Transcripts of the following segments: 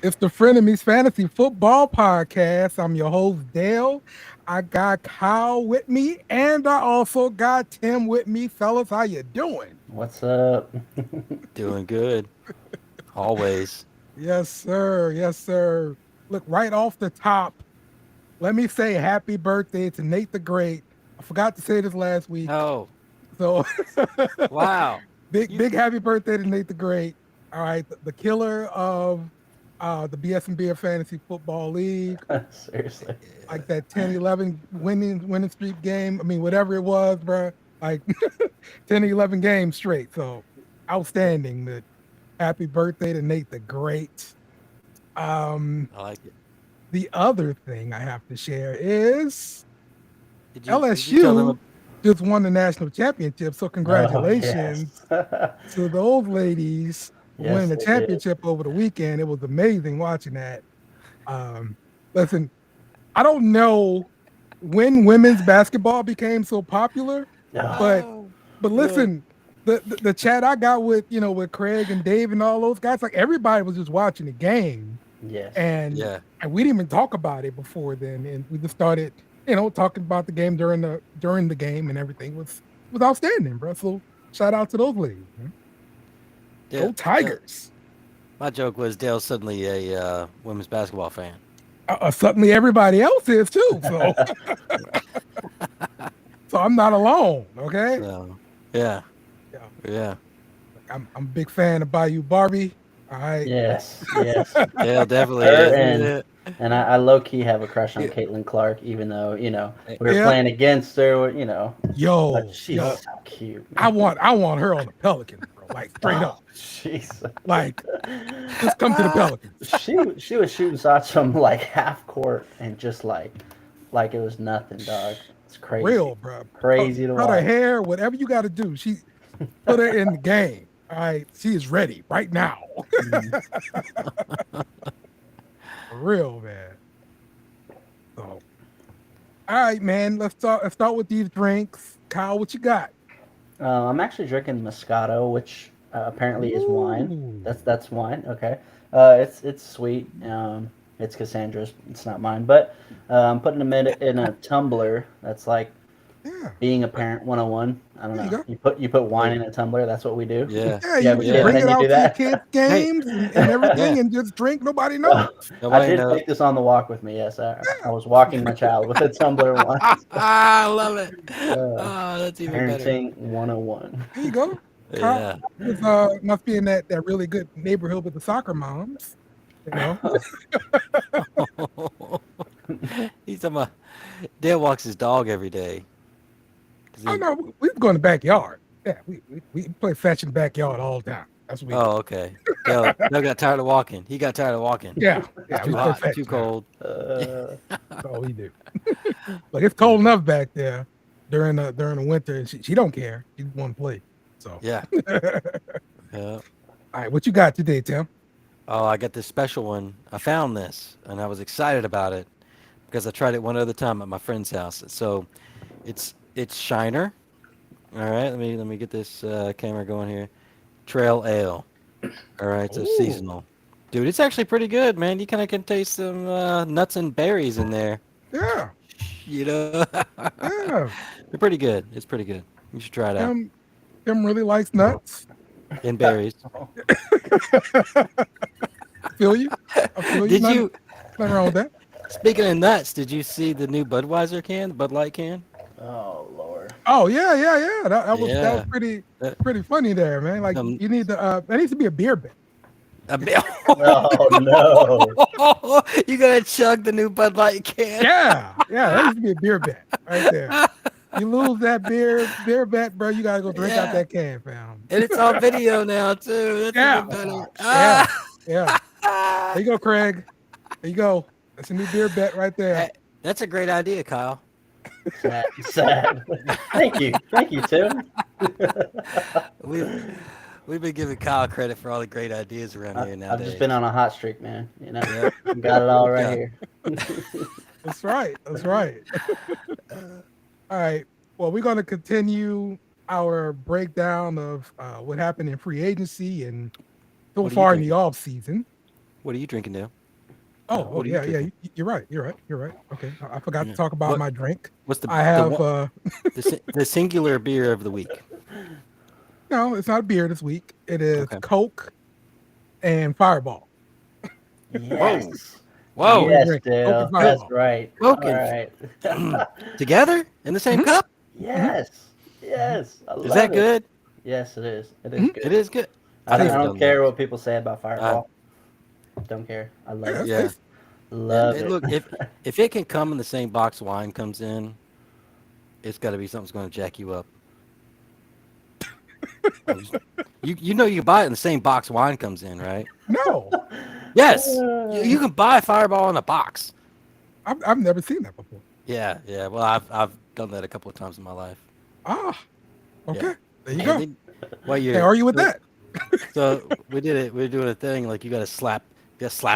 It's the Frenemies Fantasy Football Podcast. I'm your host, Dale. I got Kyle with me, and I also got Tim with me. Fellas, how you doing? What's up? Doing good. Always. Yes, sir. Yes, sir. Look, right off the top, let me say happy birthday to Nate the Great. I forgot to say this last week. Oh, So wow. big, You big happy birthday to Nate the Great. All right. The killer of the BSnBEER Fantasy Football League. Seriously. Like that 10-11 winning streak game. I mean, whatever it was, bro. Like 10-11 games straight. So outstanding. But happy birthday to Nate the Great. I like it. The other thing I have to share is Did you tell them? LSU just won the national championship. So Oh, congratulations yes. to those ladies winning Yes, the they did. championship over the weekend. It was amazing watching that. Um, Listen, I don't know when women's basketball became so popular, Oh, but Oh, no. listen, the chat I got with with Craig and Dave and all those guys, like everybody was just watching the game, yes. and Yeah. we didn't even talk about it before then, and we just started talking about the game during the game, and everything was outstanding, bro. So shout out to those ladies, man. Go Yeah. Tigers! My joke was Dale's suddenly a women's basketball fan. Suddenly everybody else is too, so so I'm not alone. Okay, So, yeah. yeah. Yeah. I'm a big fan of Bayou Barbie. All right. Yes. Yes. Dale definitely Her is. and I low key have a crush on Yeah. Caitlin Clark, even though Eh, we were Yeah. playing against her. But Yo, she's yo. so cute. I want her on the Pelicans, bro. Like straight Oh, up. jeez. Like, just come to the Pelicans. She was shooting shots from like half court and just like it was nothing, dog. It's crazy, Real, bro. crazy to Cut her watch. hair, whatever you got to do. She put her in the game. All right. She is ready right now. Mhm. For real, man. So, all right, man. Let's start with these drinks. Kyle, what you got? I'm actually drinking Moscato, which apparently is wine. Ooh. That's wine. Okay. It's sweet. It's Cassandra's. It's not mine. But I'm putting them in a tumbler. That's like Yeah. being a parent 101. I don't There you know. go. You put wine Hey, in a tumbler. That's what we do. yeah. Yeah, You have a you kid and bring Yeah. it then you do out to your that. kids' Hey. games and everything Yeah. and just drink. Nobody knows. Well, I Nobody did knows. take this on the walk with me. Yes, I was walking my child with a tumbler once. I love it. Uh, Oh, that's even better. Parenting 101. There you go. Kyle Yeah. was must be in that really good neighborhood with the soccer moms. You know. He's talking about Dale walks his dog every day. 'Cause Oh he, no, we go in the backyard. Yeah, we play fetch in the backyard all the time. That's what we do. oh, okay. Dale got tired of walking. He got tired of walking. Yeah, It's yeah, we too play hot, fetch too now. cold. Uh, That's all we do. Like it's cold enough back there during the winter, and she don't care. She want to play. So, Yeah. all Yeah. right, what you got today, Tim? Oh, I got this special one. I found this and I was excited about it because I tried it one other time at my friend's house. So it's Shiner. All right, let me get this camera going here. Trail Ale. All right, so Oh, seasonal. Dude, it's actually pretty good, man. You kind of can taste some nuts and berries in there. yeah, You know, yeah. they're pretty good. It's pretty good. You should try it out. Tim, Tim really likes nuts. And berries. Feel you? I feel you. Did Nothing, you? nothing wrong with that. Speaking of nuts, did you see the new Budweiser can, the Bud Light can? oh Lord. Oh yeah, yeah, yeah. That was Yeah. pretty Uh, funny there, man. Like um, you need to that needs to be a beer bet. a bit- Oh no. You gotta chug the new Bud Light can. Yeah, yeah, that needs to be a beer bet right there. You lose that beer bet, bro. You gotta go drink out Yeah. that can, fam. And it's on video now too. That's Yeah, even better. yeah, Ah! yeah. There you go, Craig. There you go. That's a new beer bet right there. Hey, that's a great idea, Kyle. Sad. Sad. Thank you, Tim. We've been giving Kyle credit for all the great ideas around here I've just nowadays. been on a hot streak, man. Yeah. Got it all right Yeah. here. That's right. That's right. All right. Well, we're going to continue our breakdown of what happened in free agency and so What are you far in the drinking? off season. What are you drinking now? Oh, What are you yeah, yeah. drinking? You're right. You're right. You're right. Okay, I forgot to Yeah. talk about What my drink. what's I the have one the singular beer of the week? no, it's not a beer this week. It is Okay. Coke and Fireball. Whoa. Yes. That's what Whoa. we Yes, drink. Coke and Dale. Co- That's Fireball. right. Coke All right. together in the same Hmm. cup? Hmm. Yes. Hmm. Yes. I Is that love it. good? Yes, it is. It is Hmm. It good. is good. I I've don't, I never Tasty. don't done that. care what people say about Uh, Fireball. Don't care. I Yeah, love it. that's yeah. tasty. Yeah. Love it. Look, if it can come in the same box wine comes in, it's got to be something's going to jack you up. I'm just- you know you can buy it in the same box wine comes in, right? No, Yes. You can buy Fireball in a box. I've never seen that before. Yeah, yeah. Well, I've done that a couple of times in my life. Ah, Yeah. okay. There you And go. then, well, Hey, are you with so, that? so we did it. We are doing a thing like you got to slap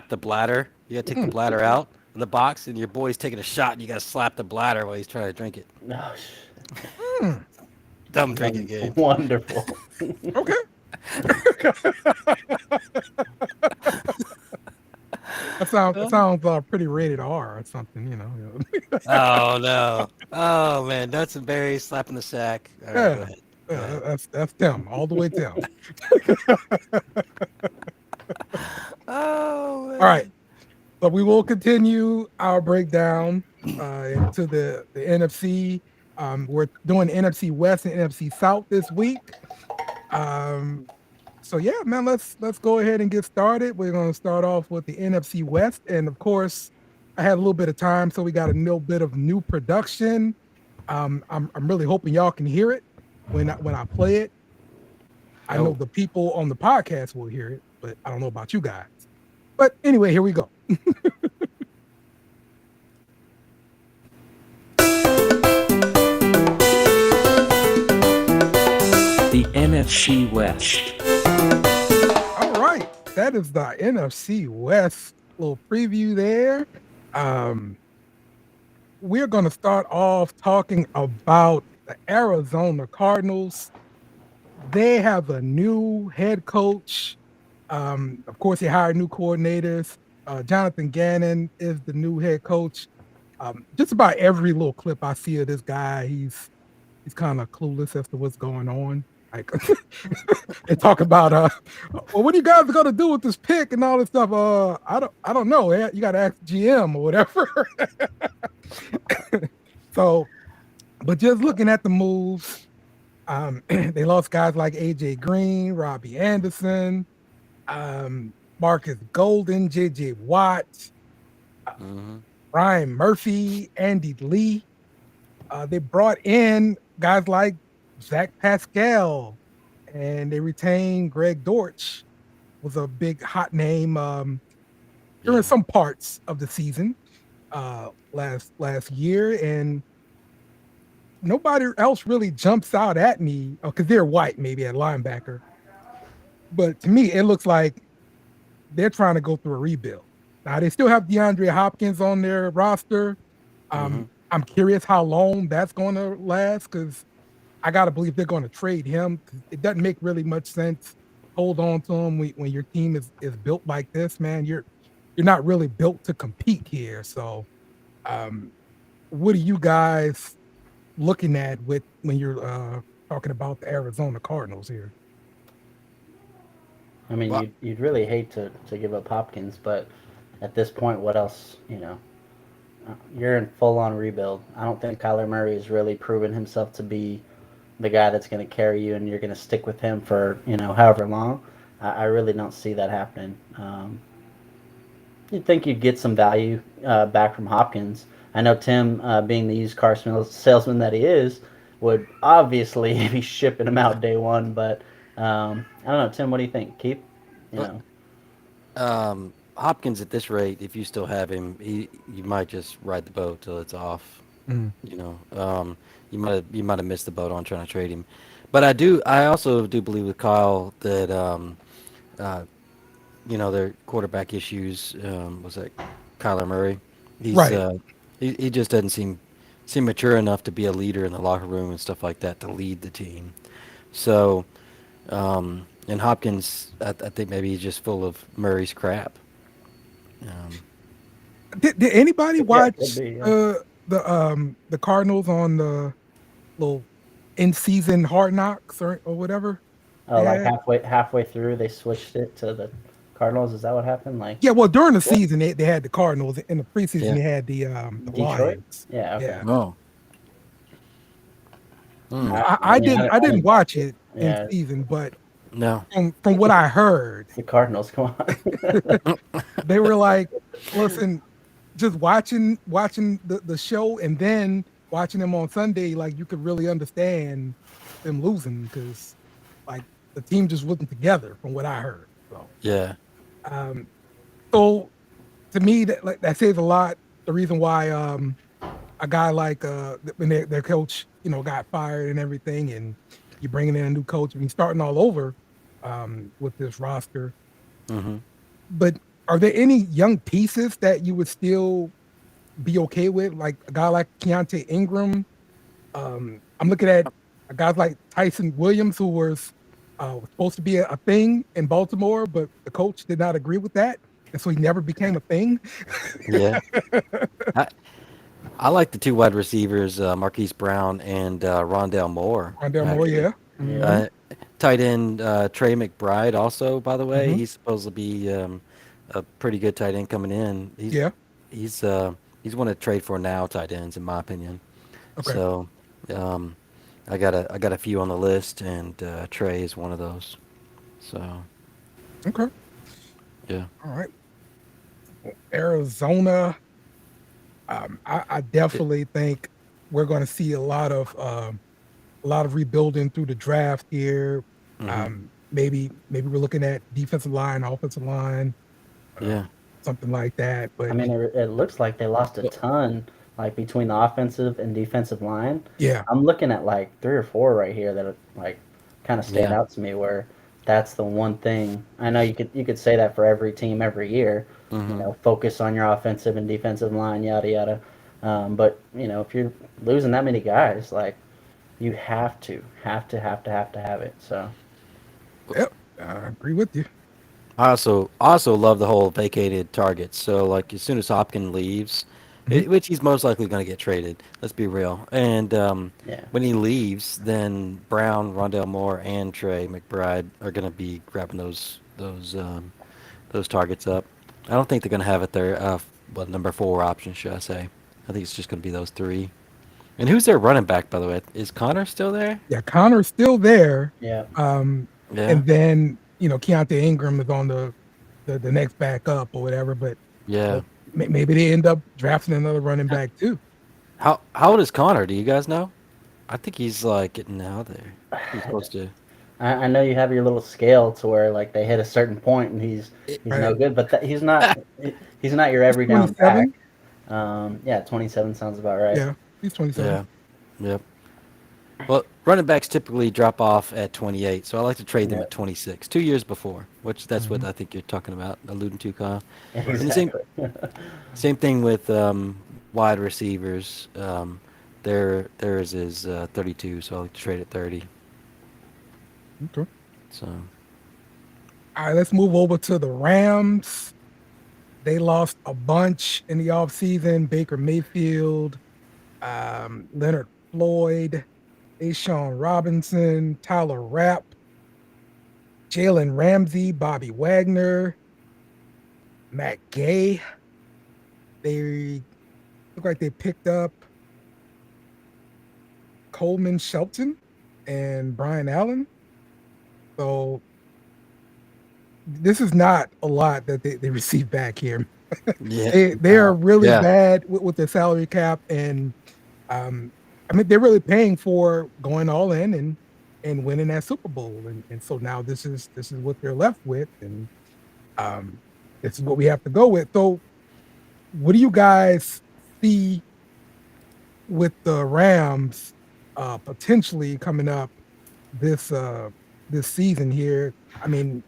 the bladder. You got to take the Mm. bladder out of the box, and your boy's taking a shot, and you got to slap the bladder while he's trying to drink it. No, Mm. Dumb drinking game. wonderful. Okay. That sounds pretty rated R or something, you know. Oh no. Oh man, nuts and berries slapping the sack. All right, go Yeah, ahead. Go yeah, ahead. that's Tim, all the way Tim. Oh All right, man. but we will continue our breakdown into the NFC. We're doing NFC West and NFC South this week. Um, so yeah, man, let's go ahead and get started. We're going to start off with the NFC West, and of course, I had a little bit of time, so we got a little bit of new production. I'm really hoping y'all can hear it when I play it. I know Oh, the people on the podcast will hear it, but I don't know about you guys. But anyway, here we go. The NFC West. All right, that is the NFC West little preview there. We're going to start off talking about the Arizona Cardinals. They have a new head coach. Of course, they hired new coordinators. Jonathan Gannon is the new head coach. Just about every little clip I see of this guy, he's kind of clueless as to what's going on. Like they talk about well, what are you guys gonna do with this pick and all this stuff? I don't know. You gotta ask GM or whatever. So, but just looking at the moves, they lost guys like AJ Green, Robbie Anderson, Marcus Golden, JJ Watt, hmm Ryan Murphy, Andy Lee. They brought in guys like Zach Pascal, and they retained Greg Dortch, was a big hot name during yeah. some parts of the season last year, and nobody else really jumps out at me because they're white, maybe at linebacker. But to me, it looks like they're trying to go through a rebuild. Now they still have DeAndre Hopkins on their roster. hmm I'm curious how long that's going to last because I got to believe they're going to trade him. It doesn't make really much sense. Hold on to him when your team is built like this, man. You're not really built to compete here. So, what are you guys looking at with when you're talking about the Arizona Cardinals here? I mean, Well, you'd really hate to give up Hopkins, but at this point, what else? You're in full on rebuild. I don't think Kyler Murray has really proven himself to be the guy that's going to carry you, and you're going to stick with him for however long. I really don't see that happening. You'd think you'd get some value back from Hopkins. I know Tim, being the used car salesman that he is, would obviously be shipping him out day one. But I don't know, Tim. What do you think? Keep, you but, know. Hopkins at this rate, if you still have him, you might just ride the boat till it's off. Mm. You know, you might have missed the boat on trying to trade him. But I also do believe with Kyle that uh, their quarterback issues. Was that Kyler Murray? He's Right. he just doesn't seem mature enough to be a leader in the locker room and stuff like that to lead the team. So and Hopkins, I think maybe he's just full of Murray's crap. Did anybody Yeah, watch could be, yeah. the Cardinals on the little in season Hard Knocks or whatever? Oh, they like had? halfway through, they switched it to the Cardinals. Is that what happened? Like Yeah, well, during the season they had the Cardinals. In the preseason Yeah. they had the Detroit? Lions. Yeah. Okay. Yeah. Oh. Hmm. I mean, didn't I I didn't didn't watch it. it in Yeah, season, but No. from what I heard, it's the Cardinals. Come on. they were like, listen, just watching the show and then watching them on Sunday, like you could really understand them losing because like the team just wasn't together from what I heard. So Yeah. um so to me that says a lot. The reason why a guy like when their coach, got fired and everything, and you're bringing in a new coach and he's starting all over with this roster. Mm-hmm. But are there any young pieces that you would still be okay with, like a guy like Keontae Ingram? I'm looking at a guy like Tyson Williams, who was supposed to be a thing in Baltimore, but the coach did not agree with that, and so he never became a thing. Yeah. I like the two wide receivers, Marquise Brown and Rondell Moore. Rondell Moore, Actually. yeah. Yeah. Mhm, Tight end Trey McBride also, by the way. mhm, He's supposed to be a pretty good tight end coming in. yeah. He's uh, he's one to trade for now tight ends, in my opinion. Okay. So um, I got a few on the list, and Trey is one of those. So Okay. yeah. All right. Arizona. I definitely think we're going to see a lot of rebuilding through the draft here. Hmm. Maybe we're looking at defensive line, offensive line, Yeah. something like that. I But mean, it looks like they lost a ton, like between the offensive and defensive line. yeah, I'm looking at like 3 or 4 right here that like kind of stand Yeah. out to me. Where that's the one thing. I know you could say that for every team every year. Hmm. Focus on your offensive and defensive line, yada yada. But if you're losing that many guys, like you have to have it. So yep, I agree with you. I also love the whole vacated targets. So like as soon as Hopkins leaves, Mhm. which he's most likely going to get traded. Let's be real. And yeah, when he leaves, then Brown, Rondell Moore, and Trey McBride are going to be grabbing those targets up. I don't think they're going to have it there. Number 4 option, should I say? I think it's just going to be those 3. And who's their running back, by the way? Is Connor still there? Yeah, Connor's still there. yeah. Um, Yeah. and then Keontae Ingram is on the next back up or whatever. But Yeah. maybe they end up drafting another running back too. How old is Connor? Do you guys know? I think he's like getting out there. He's supposed to. I know you have your little scale to where like they hit a certain point and he's no Right. good, but he's not your every down 27. back. Yeah, 27 sounds about right. Yeah, he's 27. Yeah. Yep. Well, running backs typically drop off at 28, so I like to trade them Yeah. at 26, 2 years before, which that's what Mhm. I think you're talking about, alluding to, Kyle. And the same Exactly. same thing with wide receivers. Theirs is 32, so I like to trade at 30. Okay. So All right, let's move over to the Rams. They lost a bunch in the offseason. Baker Mayfield, Leonard Floyd, Ashawn Robinson, Tyler Rapp, Jalen Ramsey, Bobby Wagner, Matt Gay. They look like they picked up Coleman Shelton and Brian Allen. So this is not a lot that they received back here. yeah, They are really yeah, bad with their salary cap, and I mean they're really paying for going all in and winning that Super Bowl, and so now this is what they're left with, and um, this is what we have to go with. So, what do you guys see with the Rams potentially coming up this this season here? I mean,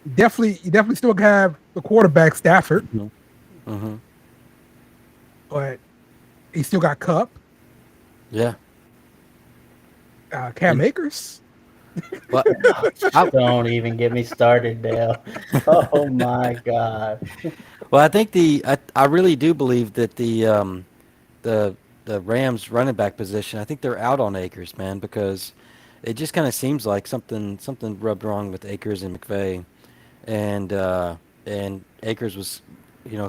you definitely still have the quarterback Stafford, hmm but he still got Cup, yeah. Cam Akers. Well, Don't even get me started, Dale. Oh my God. Well, I think I really do believe that the the Rams running back position, I think they're out on Akers, man, because it just kind of seems like something rubbed wrong with Akers and McVay, and Akers was,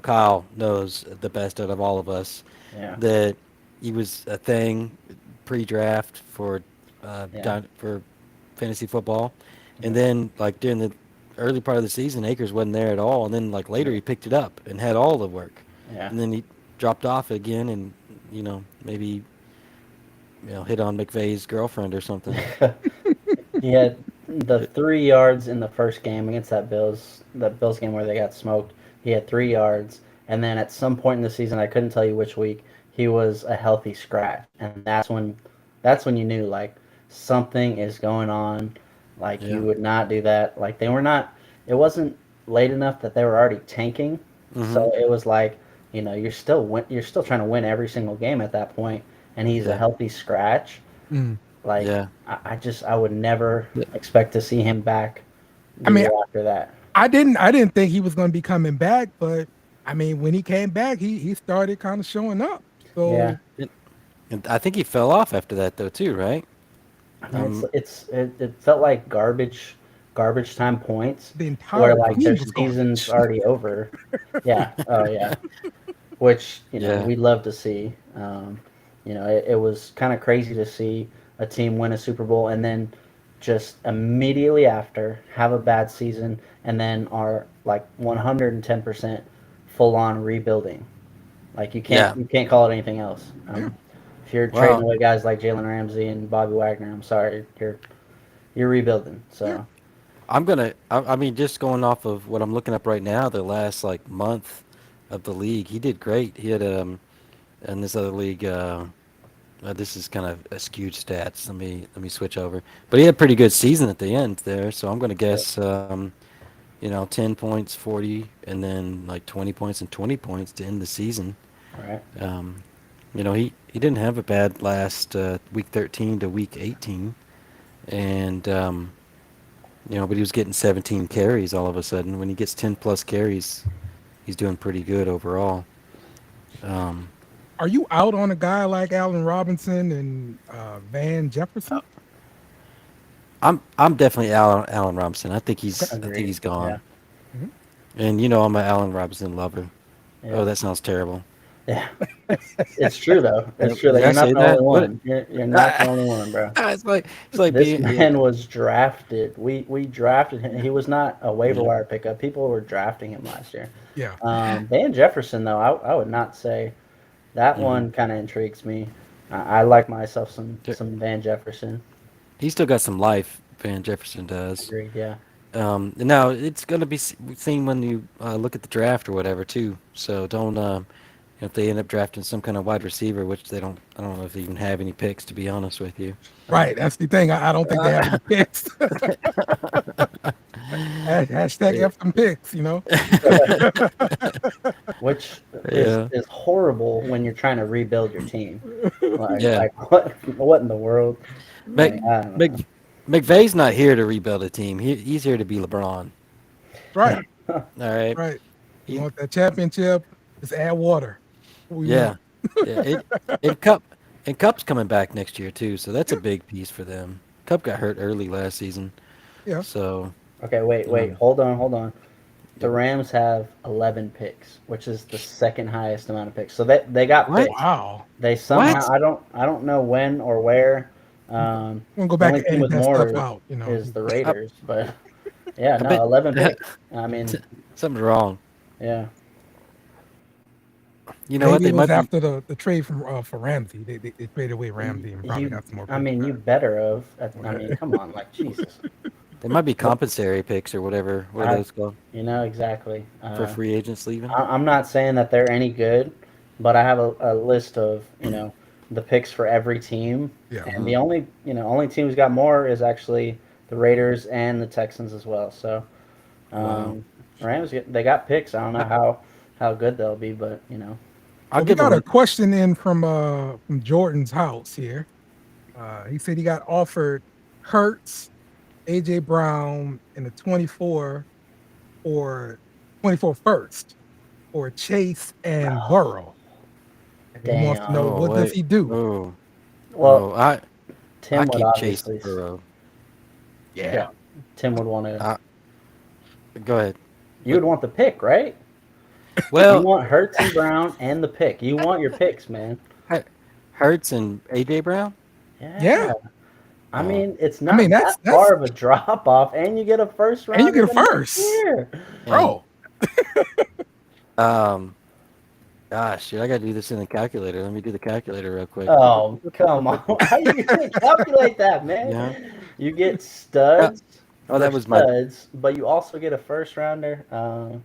Kyle knows the best out of all of us Yeah, that he was a thing pre-draft yeah, for fantasy football, and yeah, then like during the early part of the season, Akers wasn't there at all, and then like later he picked it up and had all the work, yeah. and then he dropped off again, and maybe hit on McVay's girlfriend or something. He had the 3 yards in the first game against that Bills game where they got smoked. He had 3 yards, and then at some point in the season, I couldn't tell you which week, he was a healthy scratch, and that's when you knew like something is going on. Like Yeah. you would not do that. Like they were not. It wasn't late enough that they were already tanking, Hmm. so it was like you're still trying to win every single game at that point, and he's a Yeah. healthy scratch. Mm. Like Yeah. I would never expect to see him back I the mean, year after that. I didn't think he was going to be coming back, but I mean, when he came back, he started kind of showing up. Yeah, So And I think he fell off after that though too, right? I mean Um, it felt like garbage time points the where entire like team their was season's garbage. already over. Yeah, oh yeah, which yeah. we love to see. It was kind of crazy to see a team win a Super Bowl and then just immediately after have a bad season and then are like 110% full on rebuilding. Like you can't Yeah. you can't call it anything else. Yeah. If you're trading Wow. away guys like Jalen Ramsey and Bobby Wagner, I'm sorry, you're rebuilding. Yeah. So I mean, just going off of what I'm looking up right now, the last like month of the league, he did great. He had in this other league, this is kind of a skewed stats. Let me switch over. But he had a pretty good season at the end there, so I'm gonna guess 10 points, 40, and then like 20 points and 20 points to end the season. right, Um, he didn't have a bad last week 13 to week 18, and but he was getting 17 carries all of a sudden. When he gets 10 plus carries, he's doing pretty good overall. Um, Are you out on a guy like Allen Robinson and Van Jefferson? I'm definitely Allen Robinson. Okay. I think agreed. he's Yeah, gone. Mhm. And I'm an Allen Robinson lover. yeah, Oh, that sounds terrible. yeah. It's true though. It's true that Did I you're not say the only that? What? one. You're not the only one, bro. It's like This being yeah, man was drafted. We drafted him. He was not a waiver yeah. wire pickup. People were drafting him last year. Yeah. Van Jefferson, though, I would not say that Hmm. one kind of intrigues me. I like myself some Van Jefferson. He still got some life. Van Jefferson does. Agreed. Yeah. Now it's gonna be seen when you look at the draft or whatever too. So don't if they end up drafting some kind of wide receiver, which they don't. I don't know if they even have any picks, to be honest with you. Right. That's the thing. I don't think they have any picks. Hashtag F them picks, Which Yeah. is horrible when you're trying to rebuild your team. Like, Yeah. like what in the world? Mc, Like, I don't Mc, know. McVay's not here to rebuild a team. He's here to be LeBron. Right. All right. Right. You He, want that championship? Just add water. What we yeah. want. Yeah. Cup's coming back next year too, so that's a big piece for them. Cup got hurt early last season, Yeah. so Okay, wait. um, Hold on. The yep. Rams have 11 picks, which is the second highest amount of picks. So they got What? picks. Wow. They somehow What? I don't know when or where. I'm gonna go The back only and team edit with that more stuff out. is the I, Raiders, but yeah, I no, bet 11 picks. I mean, something's wrong. yeah, You know what? Maybe They it was might be. after the trade for Ramsey. They traded away Ramsey and probably you. got some more I picks. mean, you better have. I mean, come on, like Jesus. They might be compensatory picks or whatever. What are I, those called exactly. for free agents leaving? I'm not saying that they're any good, but I have a list of the picks for every team, Yeah. and the only team who's got more is actually the Raiders and the Texans as well. So Wow. Rams they got picks. I don't know how good they'll be, but I'll Well, we give got a them. question in from Jordan's house here. He said he got offered Hurts, AJ Brown, and a 24 or 24 first. or Chase and Burrow. He wants to know Damn. Oh what does wait. he do? Oh. Well, Oh. I Tim would keep Chase obviously. and Burrow. Yeah. Tim would want to. I, go ahead. You would want the pick, right? You Well, want Hurts and Brown and the pick. You want your picks, man. Hurts and AJ Brown. Yeah. Yeah. I Oh. mean, it's I not mean, that far of a drop off, and you get a first round. and you get a the next first. year. Bro. Gosh, dude, I gotta do this in the calculator. Let me do the calculator real quick. Oh, come on. How are you going to calculate that, man? Yeah. You get studs. Oh, that for was my studs, but you also get a first rounder. Can't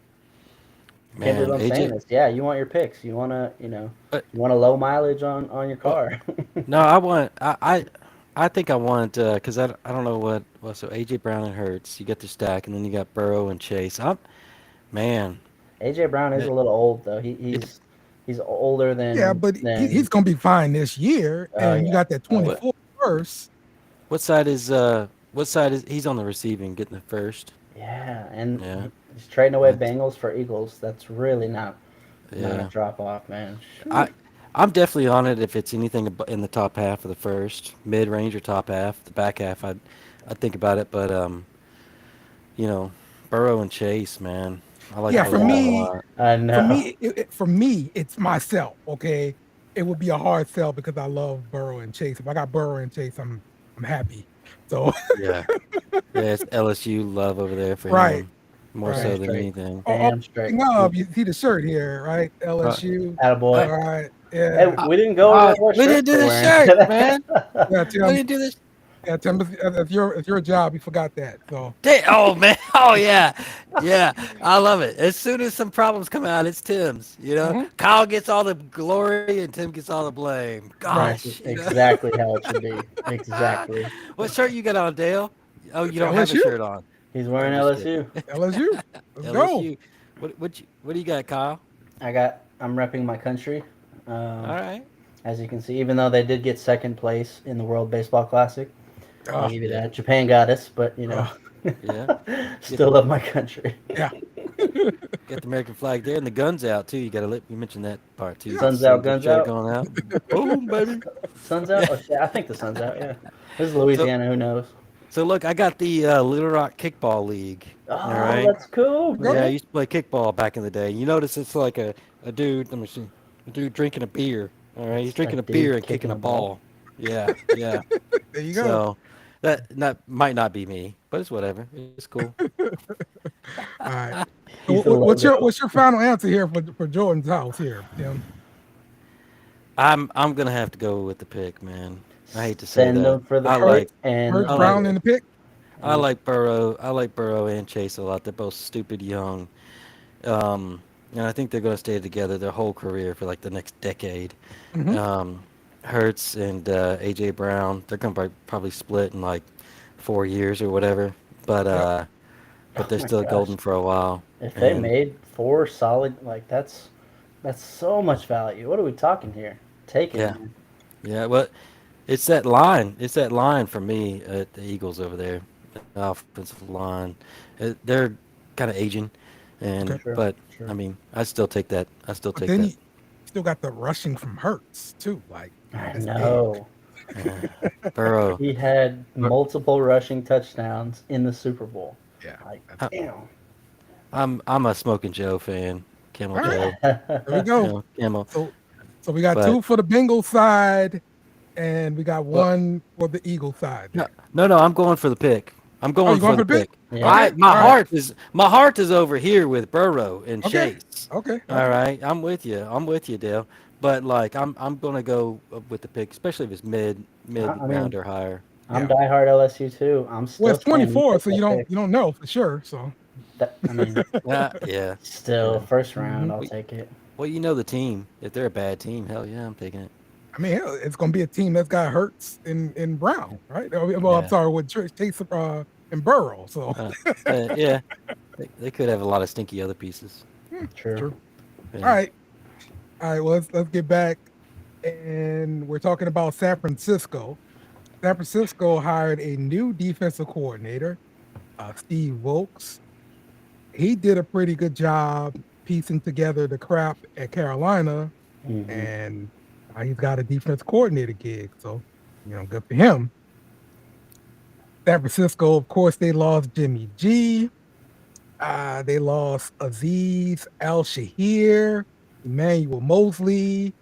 man. believe I'm saying AJ. this. Yeah, you want your picks. You want to, you But- want a low mileage on your car. No, I want. I think I want because I don't know what. Well, so AJ Brown and Hurts, you get the stack, and then you got Burrow and Chase. Man. AJ Brown is a little old though. He's older than. Yeah, but he's going to be fine this year. Oh, And you yeah. got that 24 first. What side is he's on the receiving, getting the first? Yeah, and Yeah. he's trading away Bengals for Eagles. That's really not a Yeah. drop off, man. I'm definitely on it if it's anything in the top half of the first, mid range or top half. The back half, I'd think about it, but Burrow and Chase, man, I like. Yeah, both for of them a me- lot. I know. For me, it's myself. Okay, it would be a hard sell because I love Burrow and Chase. If I got Burrow and Chase, I'm happy. So Yeah, it's LSU love over there for Right. him, more Right. so than Straight. anything. Damn straight. speaking of, you see the shirt here, right? LSU. Attaboy. All right. Hey, Yeah. we didn't go over what we shirts didn't do we're the wearing. shirt, man. Yeah, We Tim. didn't do this. Yeah, Tim. It's your job. You forgot that. So Oh man! Oh yeah, I love it. As soon as some problems come out, it's Tim's. Mhm. Kyle gets all the glory and Tim gets all the blame. Gosh, That's exactly how it should be. Exactly. What shirt you got on, Dale? Oh, you don't have a LSU. shirt on. He's wearing I'm just LSU. LSU. Let's go. LSU. What do you got, Kyle? I'm repping my country. All right. As you can see, even though they did get second place in the World Baseball Classic, I'll Oh, give you that. Japan got us, but Yeah. still love my country. yeah. Got the American flag there and the guns out too. You mentioned that part too. Sun's So out, good guns shot out. going out. Boom, baby. Sun's out. Oh, yeah, I think the sun's out. Yeah, this is Louisiana. Who knows? So look, I got the Little Rock Kickball League. Oh, All right. that's cool. Go Yeah, I Man. used to play kickball back in the day. You notice it's like a dude. Let me see. A dude drinking a beer. All right, he's drinking a dude beer and kicking kicking a a ball. Yeah, yeah. There you go. So that might not be me, but it's whatever. It's cool. All right. He's the What's logo. your final answer here for Jordan's house here, Tim? I'm gonna have to go with the pick, man. I hate to say Send that. them for the I pick like and Hurts I like Brown in the pick. I like Burrow. I like Burrow and Chase a lot. They're both stupid young. And I think they're going to stay together their whole career for like the next decade. Mhm. Hurts and AJ Brown, they're going to probably split in like 4 years or whatever. But Yep. but they're Oh my still gosh. golden for a while. If they And- made 4 solid, like that's so much value. What are we talking here? Take it. Yeah. Man. Yeah, well, it's that line. It's that line for me at the Eagles over there, the offensive line. They're kind of aging, and Okay. Sure, but sure. I mean, I still take that. I still But take then that. you still got the rushing from Hurts too. Like I that's big. know. Burrow. He had multiple rushing touchdowns in the Super Bowl. Yeah. Like, Uh, damn. I'm a Smoking Joe fan. Camel All Joe. right. There we go. Camel. So we got But- 2 for the Bengals side, and we got 1 for the Eagles side. No. I'm going for the pick. I'm going you going for the for the pick. pick? Yeah. My All right. heart is over here with Burrow and Okay. Chase. Okay. All right, I'm with you, Dale. But like, I'm gonna go with the pick, especially if it's mid I mean, round or higher. I'm Yeah. diehard LSU too. I'm still. Well, it's saying 24, take so that you pick. don't know for sure. So I mean, Yeah. still Yeah. first round. I'll We- take it. Well, you know the team. If they're a bad team, hell yeah, I'm taking it. I mean, hell, it's gonna be a team that's got Hurts in Brown, right? Well, Yeah. I'm sorry, with Chase and Burrow. So Yeah, they could have a lot of stinky other pieces. True. true. Yeah. All right. Well, let's get back, and we're talking about San Francisco. San Francisco hired a new defensive coordinator, Steve Wilkes. He did a pretty good job piecing together the crap at Carolina, and he's got a defense coordinator gig. So, good for him. San Francisco, of course, they lost Jimmy G. They lost Aziz Al-Shahir, Emmanuel Mosley,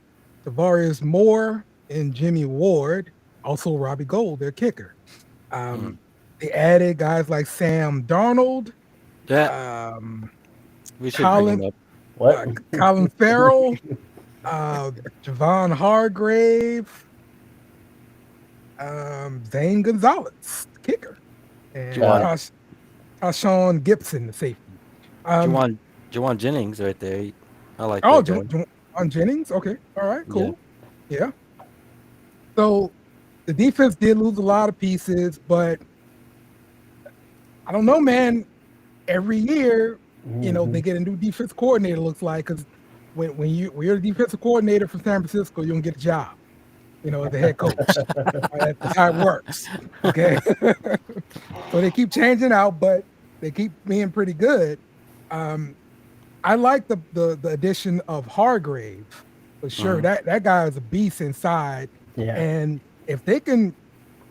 Tavares Moore, and Jimmy Ward. Also, Robbie Gould, their kicker. They added guys like Sam Darnold. Yeah, we should bring him up. What? Colin Farrell, Javon Hargrave, Zane Gonzalez, the kicker, and Tashawn Gibson, the safety. Jawan Jennings right there. I like Oh, that guy. Jawan Jennings. Okay. All right. Cool. Yeah. So the defense did lose a lot of pieces, but I don't know, man. Every year, they get a new defense coordinator, looks like, because when you're the defensive coordinator for San Francisco, you don't get a job, as the head coach. That's how it works. Okay. So they keep changing out, but they keep being pretty good. I like the addition of Hargrave for sure. That guy is a beast inside. Yeah. And if they can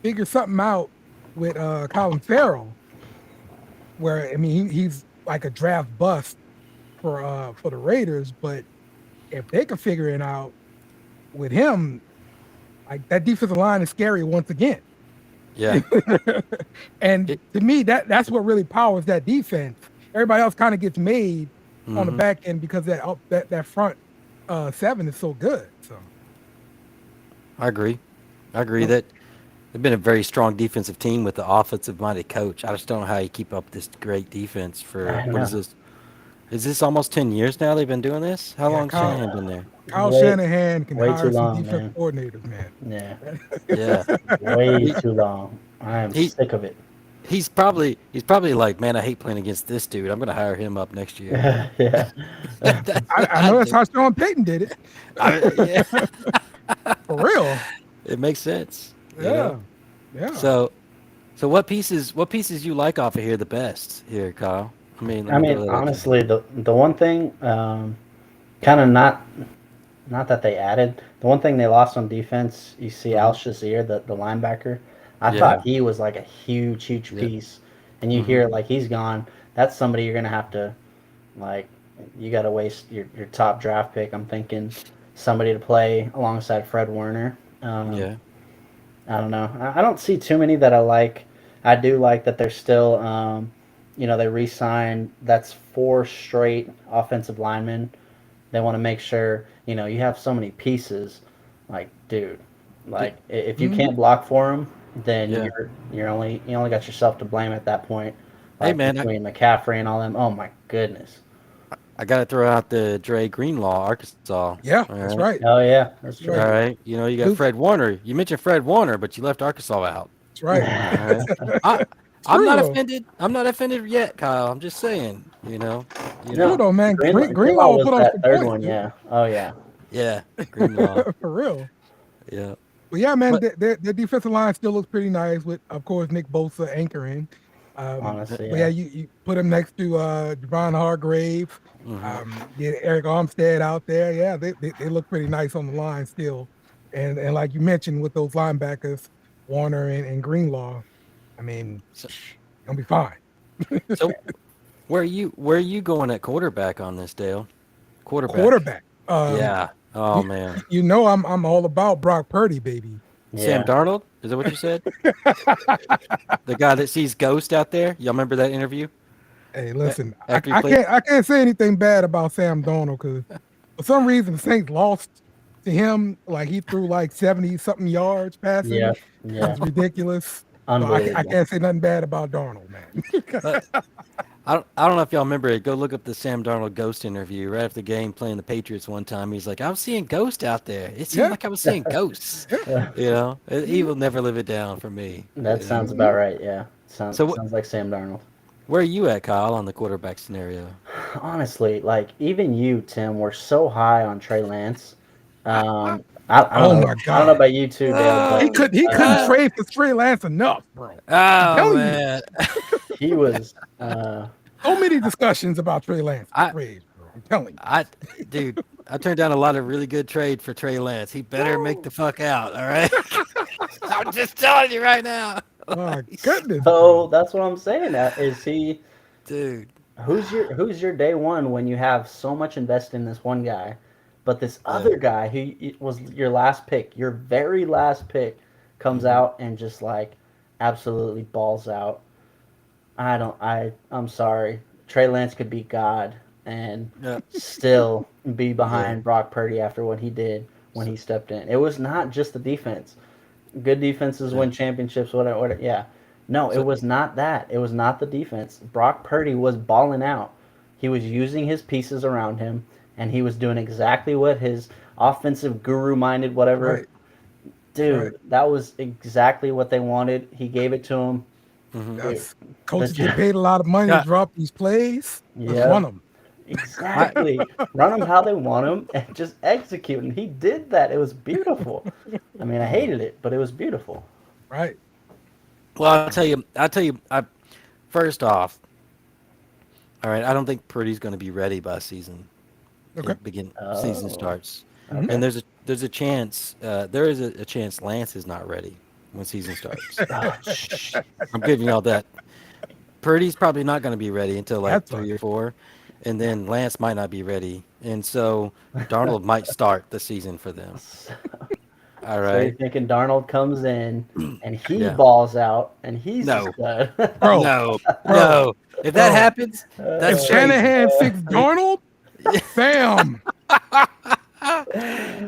figure something out with Colin Farrell, where he's like a draft bust for the Raiders, but if they can figure it out with him, like that defensive line is scary once again. Yeah. And to me, that's what really powers that defense. Everybody else kind of gets made on the back end because that front seven is so good. So I agree that they've been a very strong defensive team with the offensive-minded coach. I just don't know how you keep up this great defense for what is this? Is this almost 10 years now they've been doing this? How long has Shanahan been there? Kyle Shanahan can hire some long, defense coordinators, man. Yeah. Yeah. Way too long. I am sick of it. He's probably like, man, I hate playing against this dude. I'm going to hire him up next year. Yeah. I know that's how Sean Payton did it. Yeah. For real. It makes sense. you Yeah. know? Yeah. So what pieces you like off of here the best here, Kyle? I mean, honestly, the one thing, kind of not that they added. The one thing they lost on defense, you see Al-Shazir, the linebacker. I thought he was like a huge piece. And you hear like he's gone. That's somebody you're gonna have to, like, you got to waste your top draft pick. I'm thinking somebody to play alongside Fred Warner. yeah. I don't know. I don't see too many that I like. I do like that they're still, they re-signed. That's 4 straight offensive linemen. They want to make sure, you have so many pieces. Like, dude, like if you can't block for them, then you only got yourself to blame at that point. Like, Hey, man, between McCaffrey and all them. Oh my goodness. I got to throw out the Dre Greenlaw, Arkansas. Yeah, All that's right. right. Oh yeah, that's true. All right. You got Duke. Fred Warner. You mentioned Fred Warner, but you left Arkansas out. That's right. All right. I'm not true. offended. I'm not offended yet, Kyle. I'm just saying, True though, man. Greenlaw Greenlaw was put on that some third points, one, dude. yeah. Oh yeah. Yeah, Greenlaw. For real. Yeah. But yeah, man, But- their defensive line still looks pretty nice with, of course, Nick Bosa anchoring. Honestly, But yeah, you put him next to Javon Hargrave. Get Eric Armstead out there. Yeah, they look pretty nice on the line still. And like you mentioned with those linebackers, Warner and Greenlaw, I mean, gonna be fine. So, where are you going at quarterback on this, Dale? Quarterback. Yeah. Oh man. I'm all about Brock Purdy, baby. Sam Darnold? Is that what you said? The guy that sees ghosts out there? Y'all remember that interview? Hey, listen, After you I played- can't say anything bad about Sam Darnold because for some reason the Saints lost to him. Like he threw like 70-something yards passing. Yeah. It's ridiculous. So Unbelievable. I can't say nothing bad about Darnold, man. I don't know if y'all remember it. Go look up the Sam Darnold ghost interview right after the game playing the Patriots one time. He's like, I was seeing ghosts out there. It seemed like I was seeing ghosts. He will never live it down for me. That sounds about right. Yeah. Sounds like Sam Darnold. Where are you at, Kyle, on the quarterback scenario? Honestly, like even you, Tim, were so high on Trey Lance. I don't Oh know. my I God. don't know about you two, Dale, but he couldn't trade for Trey Lance enough, bro. Oh, telling you. man. he was. So many discussions about Trey Lance. I- Trades, bro. I'm telling you. Dude, I turned down a lot of really good trade for Trey Lance. He better make the fuck out. All right. I'm just telling you right now. My goodness, So bro. that's what I'm saying. Is he Dude. who's your day one when you have so much invested in this one guy, but this Yeah. other guy who was your last pick, your very last pick, comes out and just like absolutely balls out. I'm sorry. Trey Lance could be God and Yeah. still be Yeah. behind Brock Purdy after what he did when he stepped in. It was not just the defense. Good defenses win championships, whatever. Yeah. No, it So, was not that. It was not the defense. Brock Purdy was balling out. He was using his pieces around him, and he was doing exactly what his offensive guru minded, whatever. Right. Dude, Right. that was exactly what they wanted. He gave it to him. Dude, That's coaches get paid a lot of money to Yeah. drop these plays. Let's Yeah. run them. Exactly. Run them how they want them and just execute. And he did that. It was beautiful. I mean, I hated it, but it was beautiful. Right. well, I'll tell you, first off, all right, I don't think Purdy's going to be ready by season. Okay. Season Oh. starts. Okay. And there's a chance, there is a chance Lance is not ready when season starts. Oh, shh. I'm giving y'all that. Purdy's probably not going to be ready until like That's 3 right. or 4, and then Lance might not be ready, and so Darnold might start the season for them. All So you're right. thinking Darnold comes in and he Yeah. balls out and he's No. a stud. Bro. No, Bro. no. If that Bro. happens, If that's crazy. Shanahan fix Darnold, fam.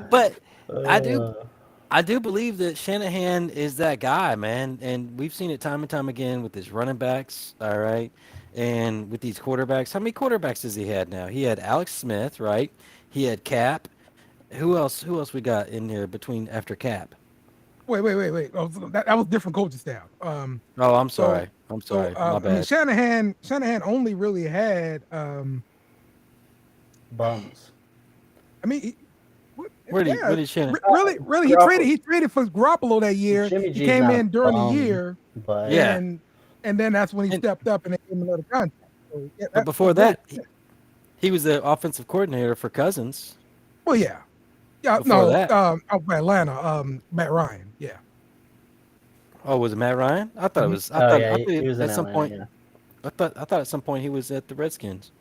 But I do believe that Shanahan is that guy, man, and we've seen it time and time again with his running backs. All right, and with these quarterbacks. How many quarterbacks does he had now? He had Alex Smith, right? He had Cap. Who else? Who else we got in there between after Cap? Wait. Oh, so that was different coaching staff. Oh, I'm So- sorry. I'm sorry. My I mean, bad. Shanahan only really had. Bums. I mean, Where did Shannon? really, he traded for Garoppolo that year. Jimmy He G's came not in a during the bum, year, But Yeah. and then that's when he And- stepped up and they gave him another contract. So, yeah, But before that, he was the offensive coordinator for Cousins. well, yeah, Before that. out by Atlanta, Matt Ryan, yeah. Oh, was it Matt Ryan? I thought it was. I oh thought, yeah, I thought he was in at some Atlanta, point. yeah. I thought at some point he was at the Redskins.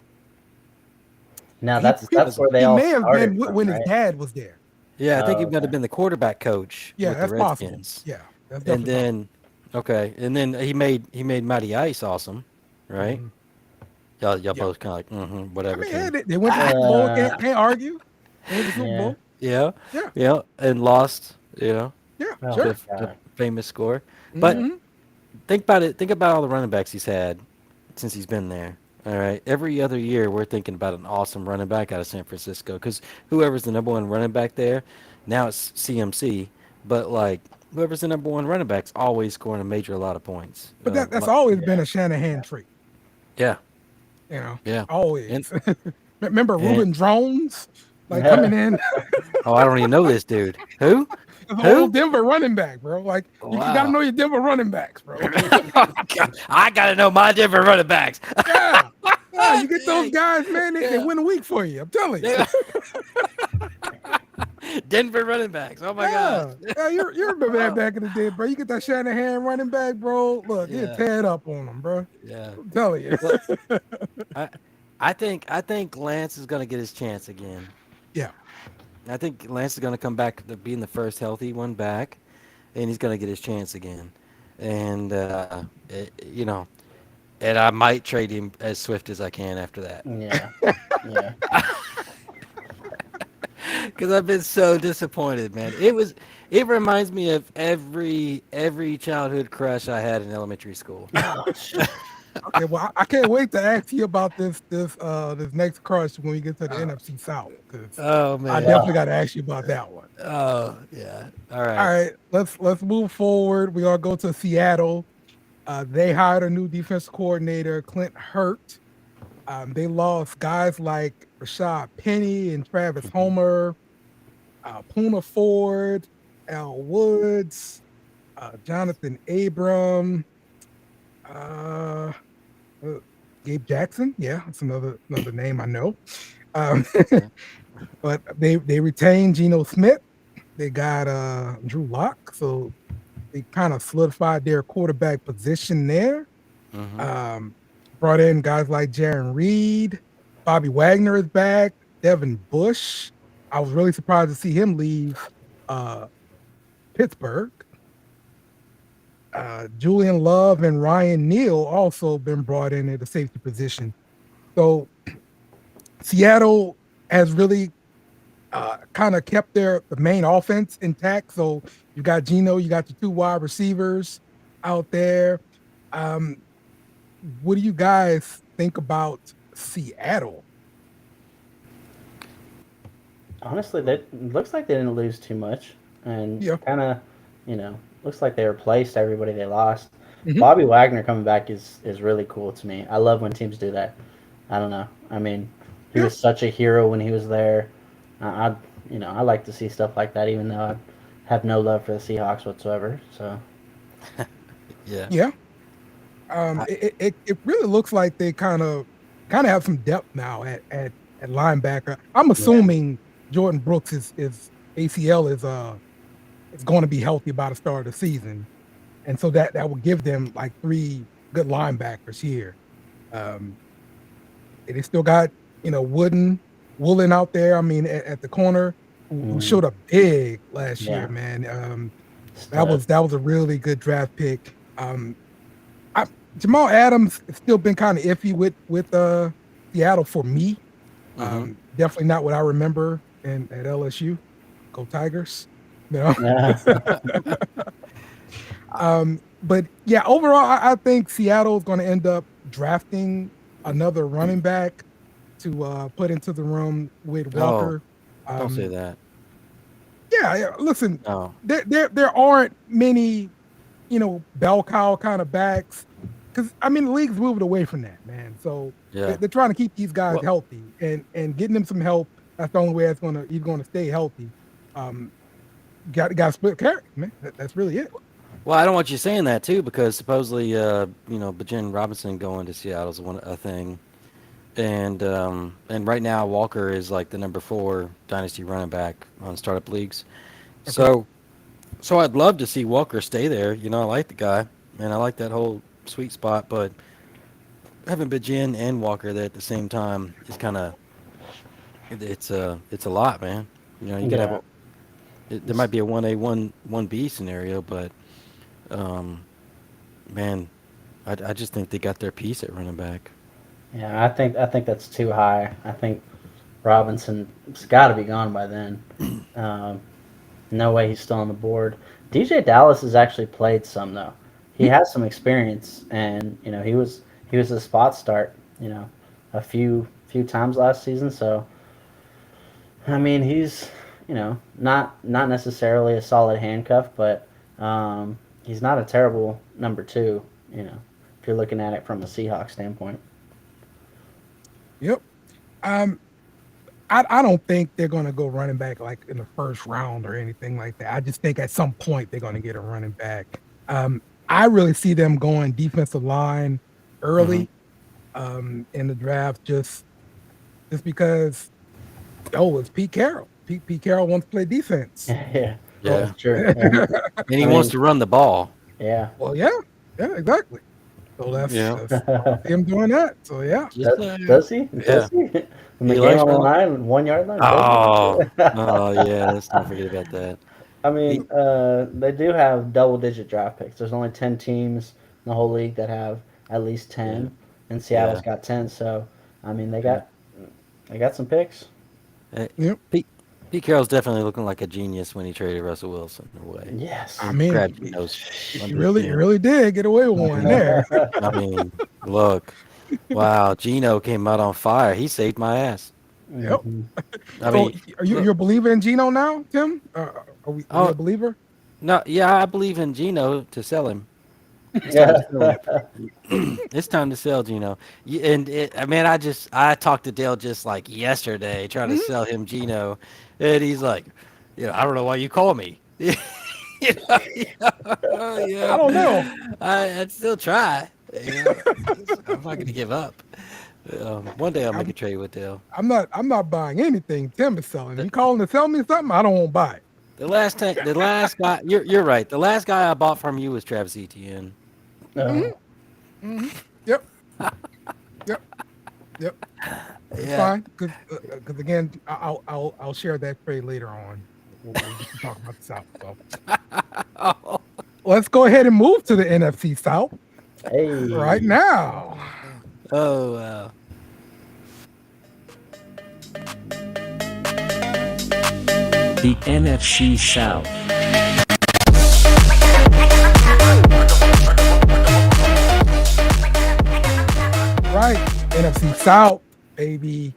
Now that's where they he all may have started been from, when right? his dad was there. Yeah, I think he Oh, might have okay. been the quarterback coach Yeah, with that's the possible. Redskins. Yeah, that's And definitely then, okay, and then he made Matty Ice awesome, right? Mhm. Y'all Yeah. both kind of like, I whatever. mean, King. they went to the Super Bowl. Can't argue. They went to the Super Yeah. Bowl. Yeah, Yeah. yeah, and lost. Yeah, Oh, sure. The famous score. But Mhm. think about it. Think about all the running backs he's had since he's been there. All right. Every other year, we're thinking about an awesome running back out of San Francisco because whoever's the number one running back there, now it's CMC. But like whoever's the number one running back's always scoring a lot of points. But that's like- always been a Shanahan trait. Yeah. You know, Yeah. always. Remember and- Ruben Drones, like coming in, Oh, I don't even know this dude. Who? the Who? whole Denver running back, bro. Like you Wow. gotta know your Denver running backs, bro. I gotta know my different running backs. Yeah, you get those guys, man. They win a week for you. I'm telling you. Denver running backs. Oh my Yeah, god. yeah, you remember that back in the day, bro. You get that Shanahan running back, bro. Look, you Yeah. tear it up on them, bro. Yeah. I'm telling you. I think Lance is gonna get his chance again. Yeah. I think Lance is gonna come back to being the first healthy one back, and he's gonna get his chance again. And and I might trade him as swift as I can after that, Yeah. Yeah. because I've been so disappointed, man. It reminds me of every childhood crush I had in elementary school. Okay, well, I can't wait to ask you about this next crush when we get to the NFC South. 'Cause Oh I man. definitely got to ask you about that one. Oh yeah. All right. All right, let's move forward. We all go to Seattle. They hired a new defense coordinator, Clint Hurt. They lost guys like Rashad Penny and Travis Homer, Puna Ford, Al Woods, Jonathan Abram, Gabe Jackson. Yeah, that's another name I know. Um, Okay. but they retained Geno Smith. They got Drew Lock, so they kind of solidified their quarterback position there. Mm-hmm. Um, brought in guys like Jaron Reed, Bobby Wagner is back, Devin Bush. I was really surprised to see him leave uh, Pittsburgh. Julian Love and Ryan Neal also been brought in at the safety position. So Seattle has really kind of kept the main offense intact. So you got Geno, you got the two wide receivers out there. Um, what do you guys think about Seattle? Honestly, that looks like they didn't lose too much, and Yeah. kind of, looks like they replaced everybody they lost. Mhm. Bobby Wagner coming back is really cool to me. I love when teams do that. I don't know. I mean, he Yeah. was such a hero when he was there. I like to see stuff like that, even though I have no love for the Seahawks whatsoever. So Yeah. Yeah. I, It really looks like they kind of have some depth now at linebacker. I'm yeah, assuming Jordan Brooks is ACL is going to be healthy by the start of the season, and so that will give them like three good linebackers here. Um, and they still got Woolen out there. I mean, at the corner, who mm, showed up big last year, yeah, man. That stud. was a really good draft pick. I, Jamal Adams has still been kind of iffy with Seattle for me. mm-hmm. Definitely not what I remember at LSU. Go Tigers. You know. Yeah, But yeah, overall, I think Seattle is going to end up drafting another running back to put into the room with Oh, Walker. don't say Um, that. yeah, listen, Oh, there aren't many, bell cow kind of backs because I mean the league's moving away from that, man. So yeah. they're trying to keep these guys Well, healthy and getting them some help. That's the only way he's gonna stay healthy. Um, got to split carries, man. That's really it. well, I don't want you saying that too because supposedly, Bajan Robinson going to Seattle is a thing, and right now Walker is like the number 4 dynasty running back on startup leagues. Okay. So I'd love to see Walker stay there. I like the guy, and I like that whole sweet spot. But having Bajan and Walker there at the same time is kind of it's a lot, man. You could have yeah. there might be a 1A 1B scenario, but um, man, I just think they got their piece at running back. Yeah, I think that's too high. I think Robinson's got to be gone by then. Um, no way he's still on the board. DJ Dallas has actually played some though. He Hmm? has some experience, and he was a spot start. A few times last season. So I mean, he's not necessarily a solid handcuff, but he's not a terrible number two. If you're looking at it from a Seahawks standpoint. Yep. Um, I don't think they're going to go running back like in the first round or anything like that. I just think at some point they're going to get a running back. I really see them going defensive line Hmm. early in the draft just because it's Pete Carroll. Pete Carroll wants to play defense. Yeah, Yeah, that's true. Yeah. and he I wants mean, to run the ball. yeah. Well, yeah, exactly. So Yeah, I see him doing that. So yeah, just Does he? yeah. Does he? In the He game likes on the running. line, 1 yard line, does Oh, he? oh yeah. Let's not forget about that. I He, mean, they do have double-digit draft picks. There's only 10 teams in the whole league that have at least yeah, 10, and Seattle's yeah, got 10. So, I mean, they yeah. got some picks. Eh, yep. Pete Carroll's definitely looking like a genius when he traded Russell Wilson away. Yes. I He mean, grabbed Gino's he under his really, he skin. really did get away with one there. I mean, look, wow, Gino came out on fire. He saved my ass. Yep. Mhm. I So mean, you're a believer in Geno now, Tim? Are we a oh believer? no, yeah, I believe in Gino to sell him. It's time to Yeah. sell him. It's time to sell Gino. I mean, I talked to Dale just like yesterday, trying to Mhm. sell him Gino, and he's like, I don't know why you call me. I Yeah, don't know. I'd still try. I'm not gonna give up. One day I'll make I'm- a trade with Dale. I'm not buying anything Tim is selling. You calling to sell me something? I don't want to buy it. The last guy, you're right. The last guy I bought from you was Travis Etienne. Oh, Yep. Yep. Yep. It's Yeah. fine because again, I'll share that trade later on. We'll talk about the South. So. Oh. Let's go ahead and move to the NFC South hey. right now. Oh wow. The NFC South. Right, NFC South, baby.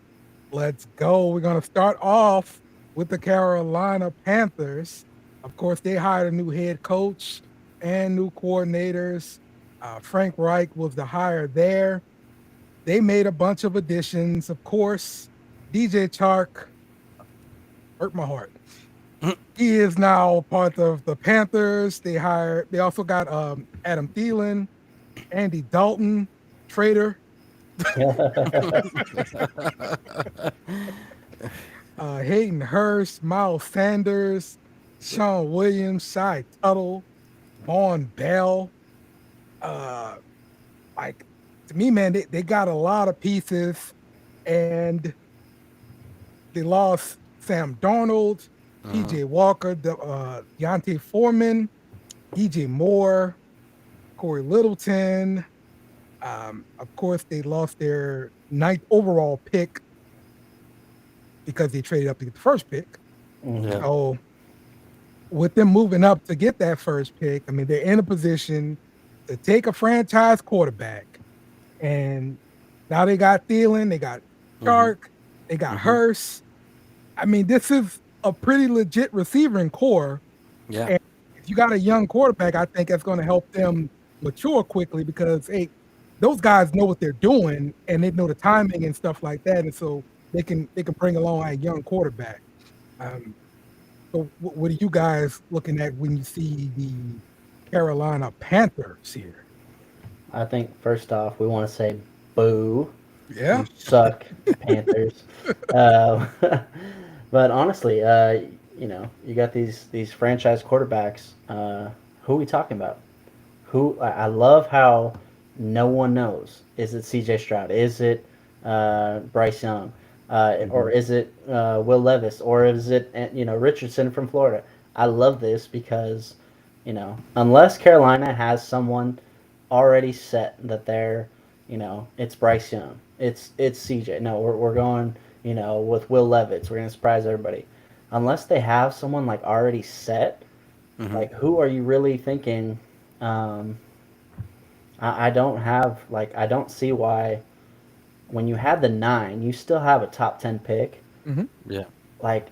Let's go. We're gonna start off with the Carolina Panthers. Of course, they hired a new head coach and new coordinators. Frank Reich was the hire there. They made a bunch of additions. Of course, DJ Chark hurt my heart. He is now part of the Panthers. They also got Adam Thielen, Andy Dalton, Trader, Hayden Hurst, Miles Sanders, Sean Williams, Shai Tuttle, Vaughn Bell. Like, to me, man, they got a lot of pieces, and they lost Sam Darnold, PJ Walker, Deontay Foreman, DJ Moore, Corey Littleton. Of course, they lost their 9th overall pick because they traded up to get the first pick. Mhm. Yeah. So with them moving up to get that first pick, I mean, they're in a position to take a franchise quarterback. And now they got Thielen, they got Chark, they got Hurst. I mean, this is a pretty legit receiving core. Yeah. And if you got a young quarterback, I think that's going to help them mature quickly because, hey, those guys know what they're doing and they know the timing and stuff like that. And so they can bring along a young quarterback. So what are you guys looking at when you see the Carolina Panthers here? I think first off, we want to say boo. Yeah. You suck, Panthers. But honestly, you got these franchise quarterbacks. Who are we talking about? I love how no one knows. Is it C.J. Stroud? Is it Bryce Young? Or is it Will Levis? Or is it Richardson from Florida? I love this because unless Carolina has someone already set that they're it's Bryce Young, it's CJ. No, we're going with Will Levis. We're gonna surprise everybody. Unless they have someone like already set, like who are you really thinking? I don't see why when you had the 9, you still have a top 10 pick. Yeah. Like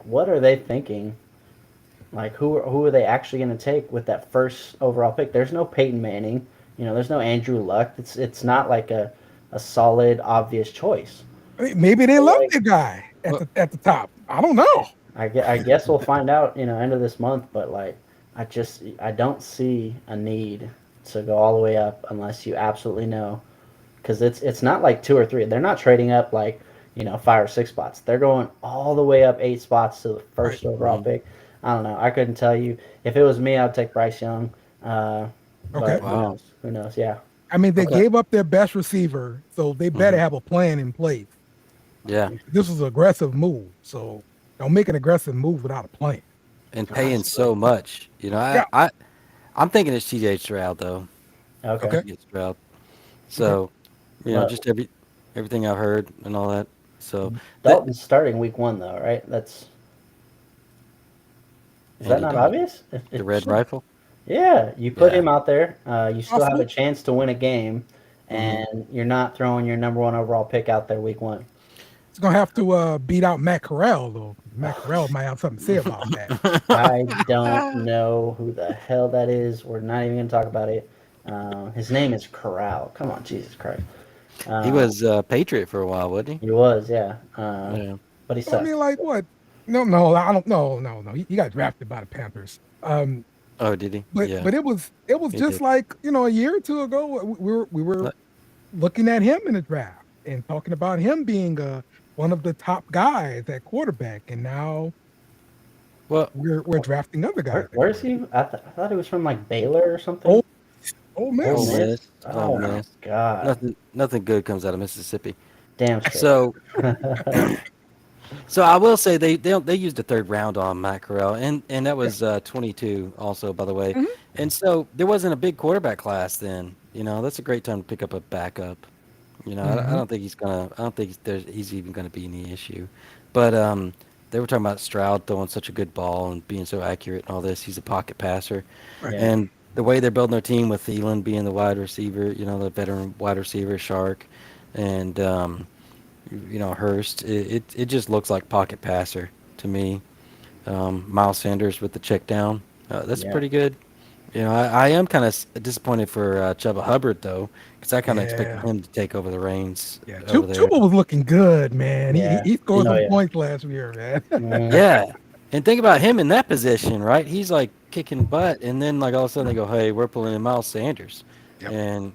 what are they thinking? Like who are they actually going to take with that first overall pick? There's no Peyton Manning, there's no Andrew Luck. It's not like a solid obvious choice. I mean, maybe they love Like- the guy at the top. I don't know. I guess we'll find out, end of this month. But I don't see a need to go all the way up unless you absolutely know, because it's not like 2 or 3. They're not trading up 5 or 6 spots. They're going all the way up 8 spots to the first overall pick. I don't know. I couldn't tell you. If it was me, I'd take Bryce Young. Okay. But Wow. who knows? Yeah. I mean, they Okay. gave up their best receiver, so they better have a plan in place. Yeah. This was an aggressive move, so don't make an aggressive move without a plan. And paying so much. Yeah. I'm thinking it's CJ Stroud though. Okay. Okay. It's Stroud. So, Well- just everything I've heard and all that. So Dalton's starting week 1 though, right? Is that Andy not Dalton. obvious? the red rifle. Yeah, you put Yeah. him out there. You still have a Possible. chance to win a game, and you're not throwing your number 1 overall pick out there week 1. It's gonna have to beat out Matt Corral though. Matt Corral might have something to say about that. I don't know who the hell that is. We're not even going to talk about it. His name is Corral. Come on, Jesus Christ. He was Patriot for a while, wasn't he? He was, yeah. Yeah. But he I sucks. mean, like what? No, I don't. No. He got drafted by the Panthers. Oh, did he? But Yeah. but it was He just did. like a year or two ago. We were looking at him in the draft and talking about him being one of the top guys at quarterback, and now Well, we're drafting other guys. Where's he? I thought he was from like Baylor or something. Oh, Ole Miss. Miss. Ole Oh my Miss. God. Nothing good comes out of Mississippi. Damn straight. So, so I will say they used a third round on Matt Corral, and that was 22 also, by the way. Mhm. And so there wasn't a big quarterback class then. You know, that's a great time to pick up a backup. You know, I don't think he's even gonna be any issue. But they were talking about Stroud throwing such a good ball and being so accurate and all this. He's a pocket passer, Yeah. and the way they're building their team with Thielen being the wide receiver, you know, the veteran wide receiver, Shark, and you know, Hurst. It just looks like pocket passer to me. Miles Sanders with the check down. That's Yeah. pretty good. You know, I am kind of disappointed for Chuba Hubbard though, because I kind of expected Yeah. him to take over the reins Yeah, over there. Chuba was looking good, man. Yeah. He scored Oh, some yeah. points last year, man. Mm. Yeah, and think about him in that position, right? He's like kicking butt, and then like all of a sudden they go, "Hey, we're pulling in Miles Sanders," Yep. and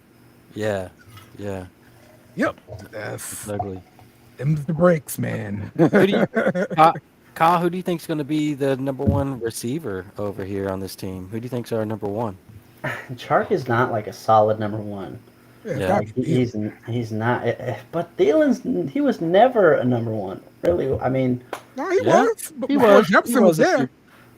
yeah, Yep, it's that's ugly. them's the breaks, man. Who do you, Kyle, who do you think's going to be the number one receiver over here on this team? Who do you think's our number one? Chark is not like a solid number one. Yeah, Yeah. gotta be He's not. But he was never a number one. Really, I mean, No, he Yeah, was. But he before was. Jefferson He was was there.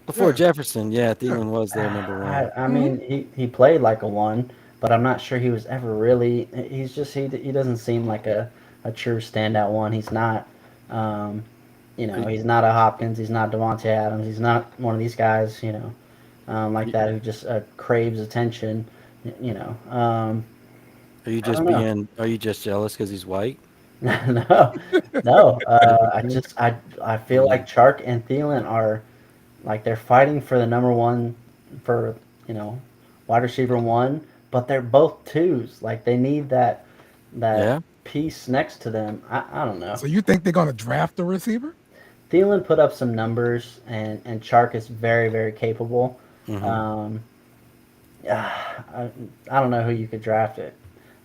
Before Yeah. Jefferson, yeah, Thielen was their number one. I mean, he played like a one, but I'm not sure he was ever really. He's just he doesn't seem like a true standout one. He's not. You know, he's not a Hopkins. He's not Devontae Adams. He's not one of these guys. You know, like that who just craves attention. You know. Are you just don't know. being? Are you just jealous because he's white? No. I feel like Chark and Thielen are like they're fighting for the number one for wide receiver one, but they're both twos. Like they need that Yeah. piece next to them. I don't know. So you think they're gonna draft a receiver? Thielen put up some numbers, and Chark is very, very capable. Mhm. I don't know who you could draft it.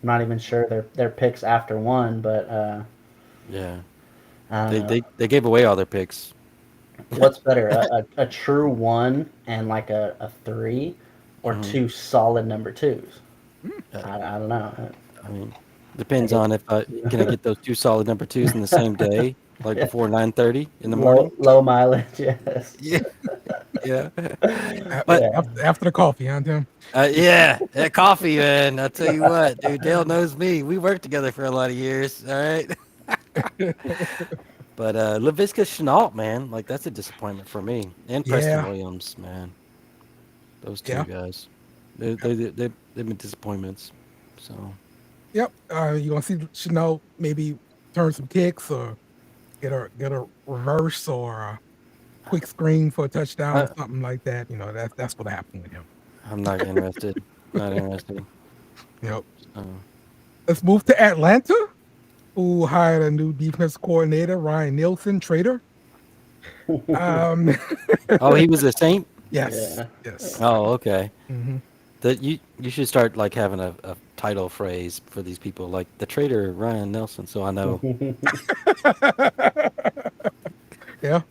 I'm not even sure their picks after one, but Yeah. I don't know. They gave away all their picks. What's better, a true one and like a three, or two solid number twos? I don't know. I mean, depends on if can I get those two solid number twos in the same day, like before 9:30 in the morning. Low mileage, yes. Yeah. Yeah. But But after the coffee, huh, Tim? yeah, that coffee, man. I'll tell you what, dude. Dale knows me. We worked together for a lot of years. All right. But Laviska Shenault, man, like that's a disappointment for me. And Preston Yeah. Williams, man. Those two Yeah. guys, they've been disappointments. So Yep. You gonna see Chanel maybe turn some kicks or get a reverse or a quick screen for a touchdown or something like that. You know, that's what happened with him. I'm not interested. Not interested. Yep. So, Let's move to Atlanta, who hired a new defense coordinator, Ryan Nielsen, traitor. oh, he was a Saint. Yes. Yeah. Yes. Oh, okay. hmm That you should start like having a title phrase for these people, like the traitor Ryan Nelson. So I know. Yeah.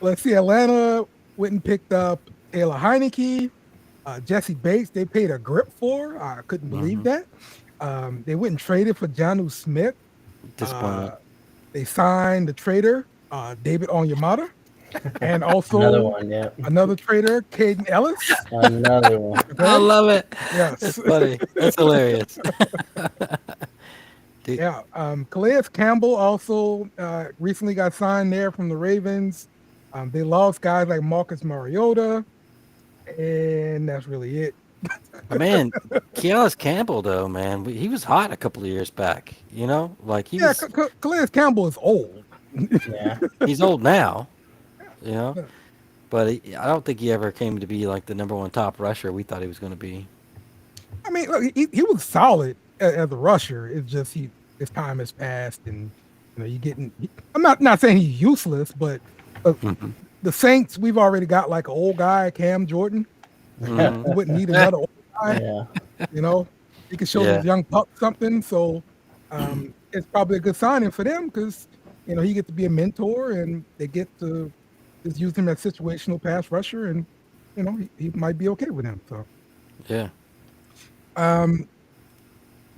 Let's see. Atlanta went and picked up Taylor Heineke, Jesse Bates. They paid a grip for. I couldn't believe that. They went and traded for Jonnu Smith. Disappointed. They signed the trader, David Onyemata, and also Another one, yeah. another trader, Caden Ellis. Another one. I love it. Yes. That's funny. That's hilarious. Dude, Yeah. Calais Campbell also recently got signed there from the Ravens. They lost guys like Marcus Mariota, and that's really it. man, Kealis Campbell though, man, he was hot a couple of years back. You know, like he Yeah, was. Calais Campbell is old. Yeah. He's old now. You know, Yeah. but I don't think he ever came to be like the number one top rusher we thought he was going to be. I mean, look, he was solid as a rusher. It's just his time has passed, and you know you getting. I'm not saying he's useless, but the Saints, we've already got like an old guy, Cam Jordan. Mhm. We wouldn't need another old guy. Yeah. You know, he can show Yeah. these young pups something. So it's probably a good signing for them because he gets to be a mentor and they get to just use him as situational pass rusher, and he might be okay with him. So Yeah.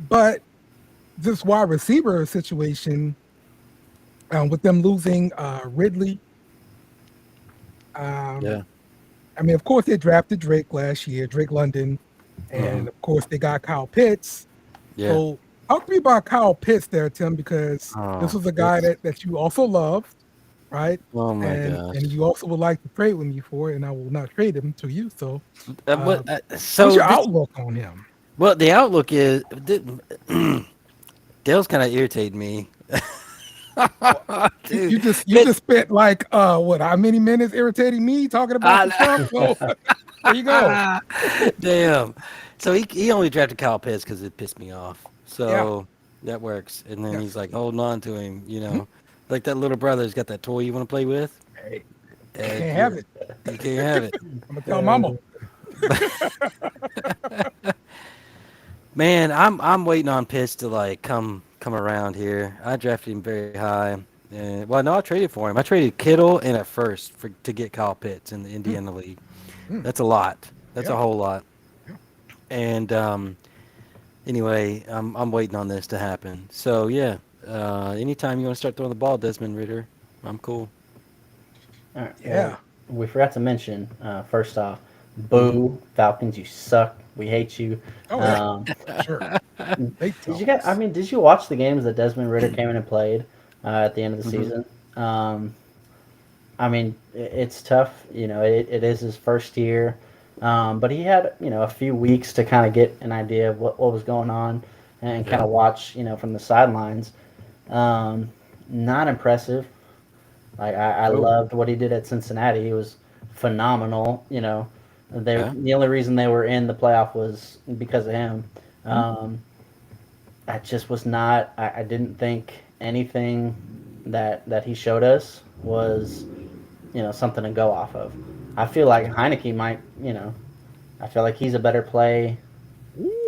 but this wide receiver situation with them losing Ridley. Yeah. I mean, of course, they drafted Drake last year, Drake London, and of course, they got Kyle Pitts. Yeah. So, talk to me about Kyle Pitts there, Tim, because this was a guy that you also loved, right? Oh my and gosh. and you also would like to trade with me for it, and I will not trade him to you. So, So what's your outlook on him? Well, the outlook is Dale's kind of irritated me. Dude, You just spent like how many minutes irritating me talking about the Trump? So, there you go. damn. So he only drafted Kyle Pitts because it pissed me off. So that works. And then he's like holding on to him, like that little brother's got that toy you want to play with. Hey, And can't have it. You can't have it. I'm gonna tell Mama. Man, I'm waiting on Pitts to like come around here. I drafted him very high. And I traded for him. I traded Kittle and a first to get Kyle Pitts in the Indiana League. That's a lot. That's a whole lot. And anyway, I'm waiting on this to happen. So yeah, anytime you want to start throwing the ball, Desmond Ridder, I'm cool. All right. Yeah. Well, we forgot to mention, first off, boo, Falcons, you suck. We hate you. Oh, sure. Did you watch the games that Desmond Ridder came in and played at the end of the season? I mean, it's tough. It is his first year. But he had, a few weeks to kind of get an idea of what was going on and kind of watch, from the sidelines. Not impressive. Like I loved what he did at Cincinnati. He was phenomenal. The only reason they were in the playoff was because of him. I just was not. I didn't think anything that he showed us was, something to go off of. I feel like Heineke might. I feel like he's a better play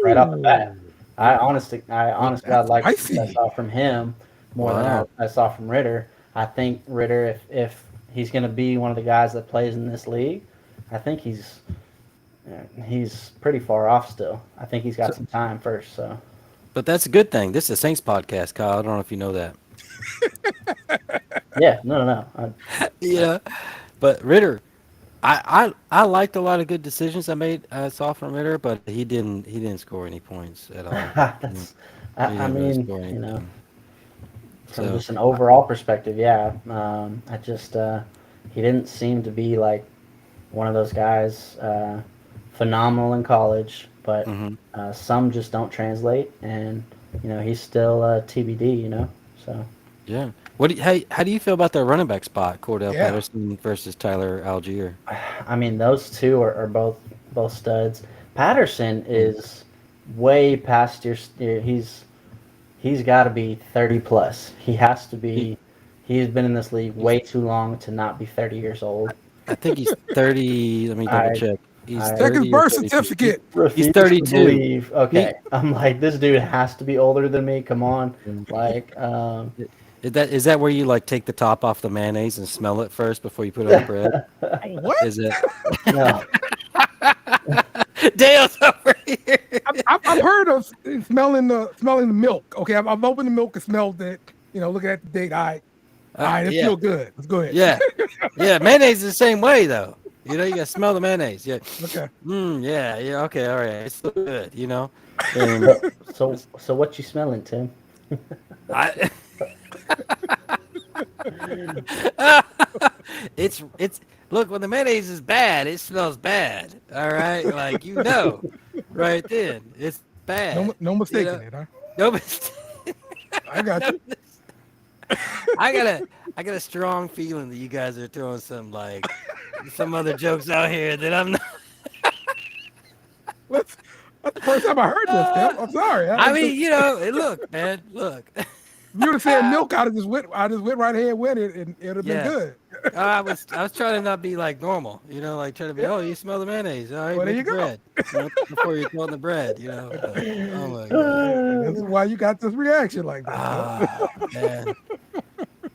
right off the bat. I honestly God like I saw from him more than I saw from Ridder. I think Ridder, if he's going to be one of the guys that plays in this league, I think he's pretty far off still. I think he's got some time first. So, but that's a good thing. This is a Saints podcast, Kyle. I don't know if you know that. Yeah, no. Yeah, but Ridder, I liked a lot of good decisions I saw from Ridder, but he didn't score any points at all. I mean, from just an overall perspective, I just he didn't seem to be like one of those guys. Phenomenal in college, but some just don't translate, and he's still TBD. So yeah. How do you feel about their running back spot, Cordell Patterson versus Tyler Algier? I mean, those two are both studs. Patterson is way past your. He's got to be 30 plus. He has to be. He's been in this league way too long to not be 30 years old. I think he's 30. Let me double check. He's check his birth certificate. He's 32. Okay, I'm like, this dude has to be older than me. Come on, like. Is that where you like take the top off the mayonnaise and smell it first before you put it on bread? What? Is it? No. Dale's over here. I've heard of smelling the milk. Okay, I've opened the milk and smelled it. Looking at the date. All right, it feels good. Let's go ahead. Yeah. Mayonnaise is the same way though. You gotta smell the mayonnaise. Yeah. Okay. Yeah. Okay. All right. It's still good. And, so what you smelling, Tim? It's look, when the mayonnaise is bad, it smells bad. All right, like right then, it's bad. No mistaking it, huh? No mistake. I got you. I got a strong feeling that you guys are throwing some other jokes out here that I'm not. That's the first time I heard this, Tim. I'm sorry. I mean, look, man, look. If you would have said milk, I just went right ahead with it, and it would have been good. I was trying to not be like normal, like trying to be. Oh, you smell the mayonnaise. All right, Well, there make you the go. bread before you throw in the bread. But, oh my god. This is why you got this reaction like that. Ah, man.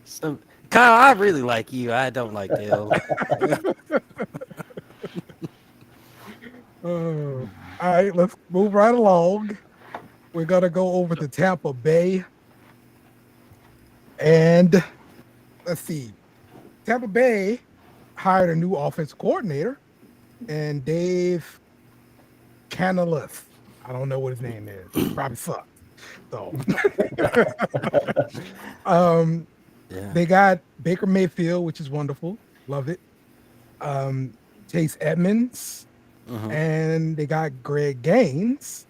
So, Kyle, I really like you. I don't like Dale. All right, let's move right along. We're gonna go over to Tampa Bay, and let's see. Tampa Bay hired a new offensive coordinator, and Dave Canales. I don't know what his name is. Probably sucks. So, Yeah. they got Baker Mayfield, which is wonderful. Love it. Chase Edmonds, and they got Greg Gaines.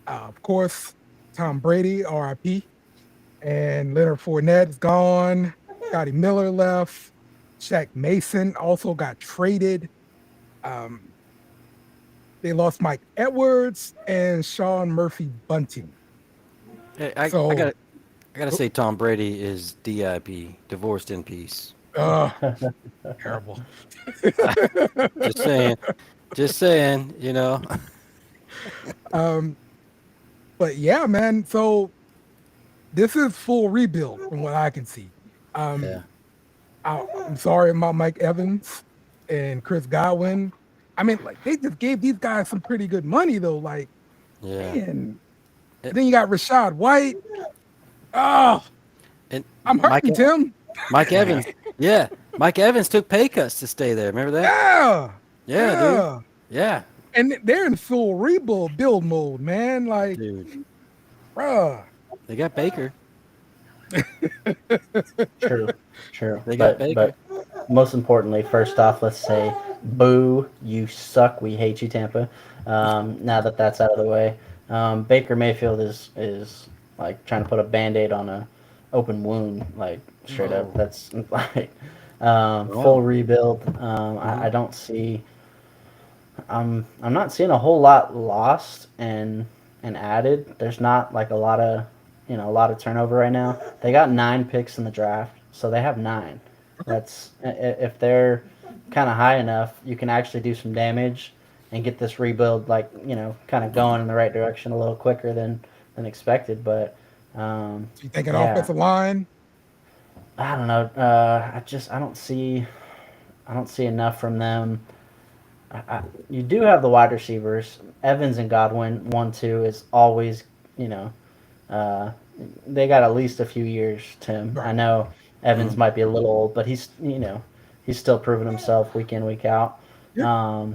Of course, Tom Brady, RIP, and Leonard Fournette is gone. Scotty Miller left. Shaq Mason also got traded. They lost Mike Edwards and Sean Murphy Bunting. Hey, So- I gotta say, Tom Brady is DIP, divorced in peace. Terrible. Just saying. But yeah, man. So this is full rebuild from what I can see. Yeah. I'm sorry about Mike Evans and Chris Godwin. I mean, like they just gave these guys some pretty good money though. Like, Yeah. man. Then you got Rashad White. Oh, And I'm hurting, Tim. Mike Evans. Yeah. Mike Evans took pay cuts to stay there. Remember that? Yeah. Yeah, dude. Yeah. And they're in full build mode, man. Like, Dude. bruh. They got Baker. True. They got But most importantly, first off, let's say, boo, you suck. We hate you, Tampa. Now that that's out of the way, Baker Mayfield is like trying to put a Band-Aid on a open wound, like straight up. That's like full rebuild. I don't see. I'm not seeing a whole lot lost and added. There's not like a lot of turnover right now. They got 9 picks in the draft, so they have 9. That's if they're kind of high enough, you can actually do some damage and get this rebuild kind of going in the right direction a little quicker than expected. But You thinking yeah. offensive line? I don't know. I don't see enough from them. You do have the wide receivers, Evans and Godwin. 1-2 is always, they got at least a few years. Tim, I know Evans might be a little old, but he's still proving himself week in, week out. Yeah.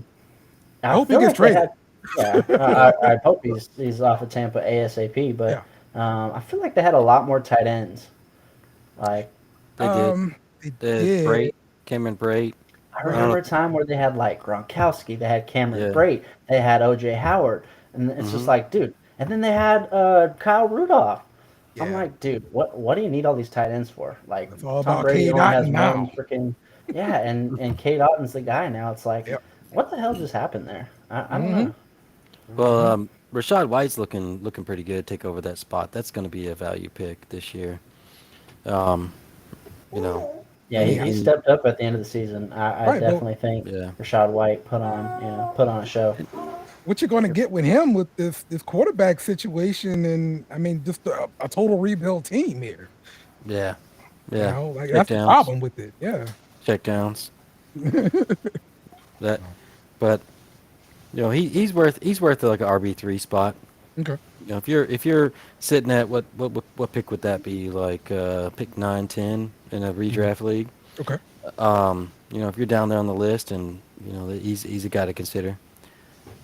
I hope he feel gets like traded. I hope he's off of Tampa ASAP. But I feel like they had a lot more tight ends. Like They did. They did. Brate, Cameron Brate. I remember a time where they had like Gronkowski, they had Cameron Yeah. Brate, they had OJ Howard, and it's just like, dude. And then they had Kyle Rudolph. I'm Yeah. like, dude, what do you need all these tight ends for? Like It's all Tom about Brady Cade only has Otton one now. freaking and Cade Otton's the guy now. It's like, Yep. what the hell just happened there? I don't know. Well, Rashad White's looking pretty good. Take over that spot. That's going to be a value pick this year. Yeah, he stepped up at the end of the season. I Right, definitely think Yeah. Rashad White put on a show. What you're going to get with him with this quarterback situation, and I mean, just a total rebuild team here. Yeah. You Yeah. know, like that's the Checkdowns. problem with it. Yeah. Checkdowns. But he's worth like an RB3 spot. Okay. If you're sitting at what pick would that be, like pick 9, 10 in a redraft league? Okay. If you're down there on the list, and he's a guy to consider.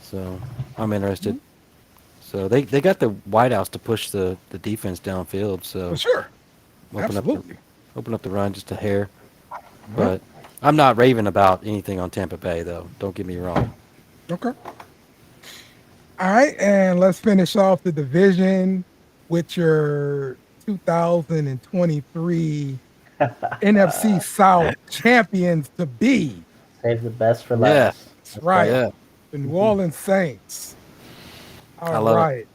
So I'm interested. So they got the White House to push the defense downfield. So For sure. open Absolutely. up the run just a hair. But I'm not raving about anything on Tampa Bay, though. Don't get me wrong. Okay. All right, and let's finish off the division with your 2023 NFC South champions to be. Save the best for Yeah. last. That's right. Yeah. The New Orleans Saints. All love it. right.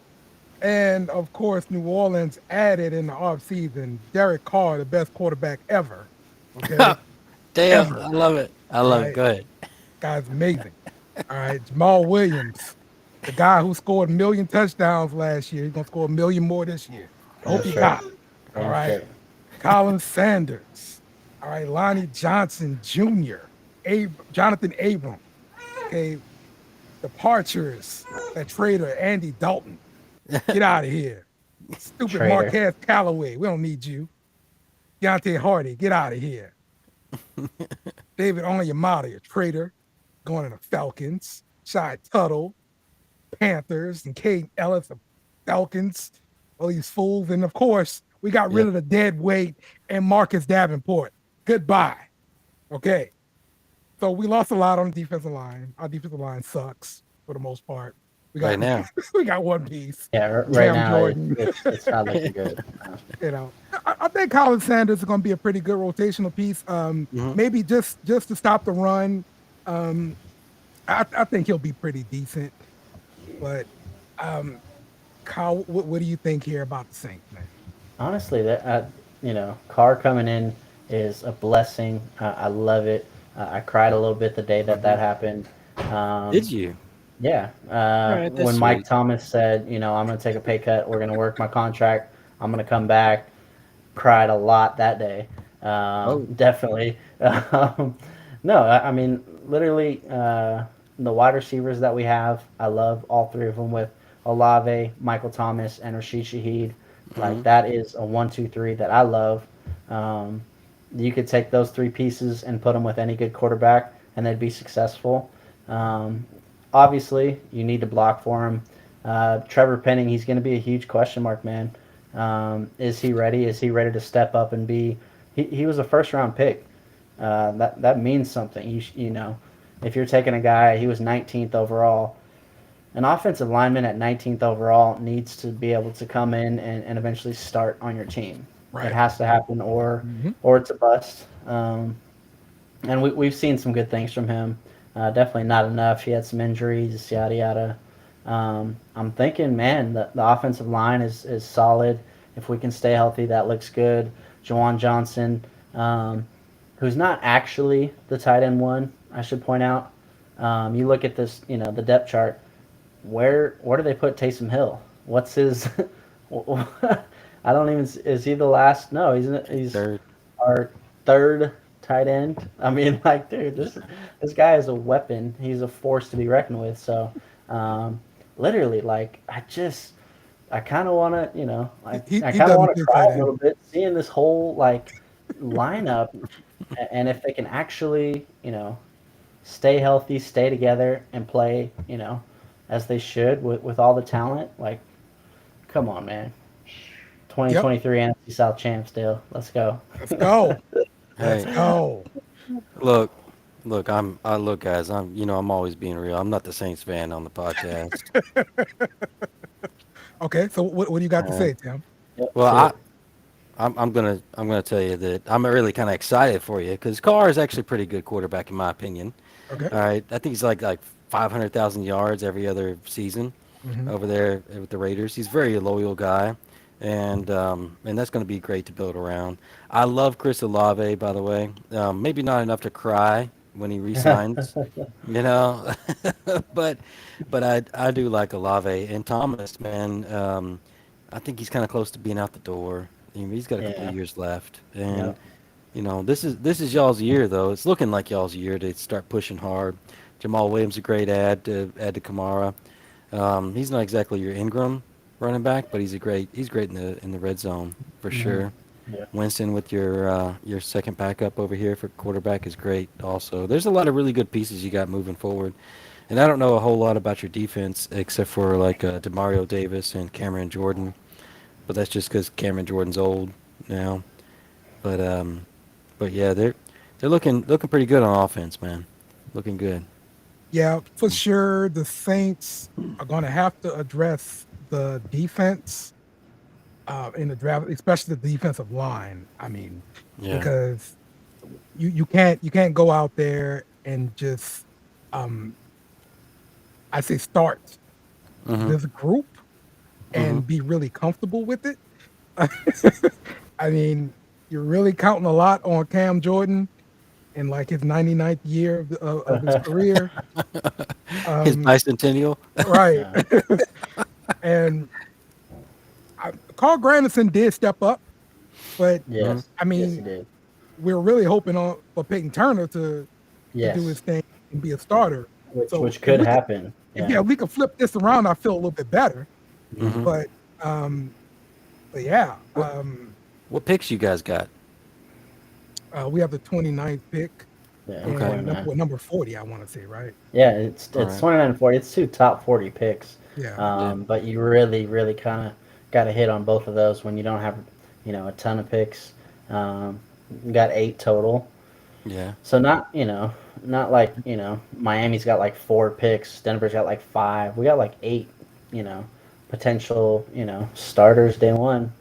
And of course, New Orleans added in the offseason Derek Carr, the best quarterback ever. Okay. Damn, ever. I love it. I All love it. right, Go ahead. guy's amazing. All right, Jamal Williams, the guy who scored 1,000,000 touchdowns last year. He's gonna score 1,000,000 more this year. I hope That's he straight. cop. All Damn right, straight. Colin Sanders. All right, Lonnie Johnson Jr. Jonathan Abram. Okay, departures. That traitor Andy Dalton. Get out of here. Stupid Traitor. Marquez Callaway. We don't need you. Deontay Hardy. Get out of here. David Onyemata, you traitor. Going to the Falcons. Shy Tuttle, Panthers, and Caden Ellis, the Falcons. All these fools. And of course, we got rid Yep. of the dead weight and Marcus Davenport. Goodbye. Okay. So we lost a lot on the defensive line. Our defensive line sucks for the most part. We got Right now. we got one piece. Yeah, right Cam now Jordan. it's not looking good. You know, I think Colin Sanders is going to be a pretty good rotational piece. Maybe just to stop the run. I think he'll be pretty decent. But Kyle, what do you think here about the Saints, man? Honestly, that Carr coming in is a blessing. I love it. I cried a little bit the day that happened. Did you? Yeah. right, that's When Mike sweet. Thomas said, I'm going to take a pay cut. We're going to work my contract. I'm going to come back. Cried a lot that day. Definitely. No, I mean, literally, the wide receivers that we have, I love all three of them with Olave, Michael Thomas, and Rashid Shaheed. Like, that is a 1-2-3 that I love. You could take those three pieces and put them with any good quarterback, and they'd be successful. Obviously, you need to block for him. Trevor Penning, he's going to be a huge question mark, man. Is he ready? Is he ready to step up and be? He was a first-round pick. That means something. You know, if you're taking a guy, he was 19th overall. An offensive lineman at 19th overall needs to be able to come in and eventually start on your team. Right. It has to happen, or it's a bust. And we've seen some good things from him. Definitely not enough. He had some injuries, yada yada. I'm thinking, man, the offensive line is solid. If we can stay healthy, that looks good. Juwan Johnson, who's not actually the tight end one, I should point out. You look at this, the depth chart. Where do they put Taysom Hill? What's his? I don't even. Is he the last? No, he's Third. our third tight end. I mean, like, dude, this guy is a weapon. He's a force to be reckoned with. So, literally, like, I kind of want to, I kind of want to cry a little bit seeing this whole lineup, and if they can actually, stay healthy, stay together, and play, as they should with all the talent. Like, come on, man. 2023 NFC South champs, Dale. Let's go. Let's go. Let's Hey, go. look, guys. I'm always being real. I'm not the Saints fan on the podcast. Okay, so what do you got to say, Tim? Well, I'm gonna tell you that I'm really kind of excited for you because Carr is actually a pretty good quarterback in my opinion. Okay. All right, I think he's like 500,000 yards every other season over there with the Raiders. He's a very loyal guy, and that's going to be great to build around. I love Chris Olave, by the way. Maybe not enough to cry when he resigns, but I do like Olave and Thomas, man. I think he's kind of close to being out the door. He's got a couple of years left, and this is y'all's year though. It's looking like y'all's year to start pushing hard. Jamal Williams a great add to Kamara. He's not exactly your Ingram running back, but he's great in the red zone for sure. Yeah. Winston with your second backup over here for quarterback is great also. There's a lot of really good pieces you got moving forward. And I don't know a whole lot about your defense except for Demario Davis and Cameron Jordan. But that's just because Cameron Jordan's old now. But yeah, they're looking pretty good on offense, man. Looking good. Yeah, for sure. The Saints are going to have to address the defense in the draft, especially the defensive line. I mean, because you can't go out there and just I say start this group and be really comfortable with it. I mean, you're really counting a lot on Cam Jordan in like his 99th year of his career. His bicentennial. Right. Yeah. And Carl Granderson did step up, but Yes. I Yes, he mean, did. we're really hoping for Peyton Turner to do his Yes. thing and be a starter. So Which could happen. if Yeah. we could flip this around, I feel a little bit better. Mhm. But yeah, What picks you guys got? we have the 29th pick Yeah. and Okay. number 40, I want to say, right? Yeah, it's All right. 29 and 40. It's two top 40 picks. Yeah. Yeah. But you really, really kind of got to hit on both of those when you don't have, a ton of picks. You got 8 total. Yeah. So not like, Miami's got like 4 picks, Denver's got like 5. We got like 8, potential, starters day one.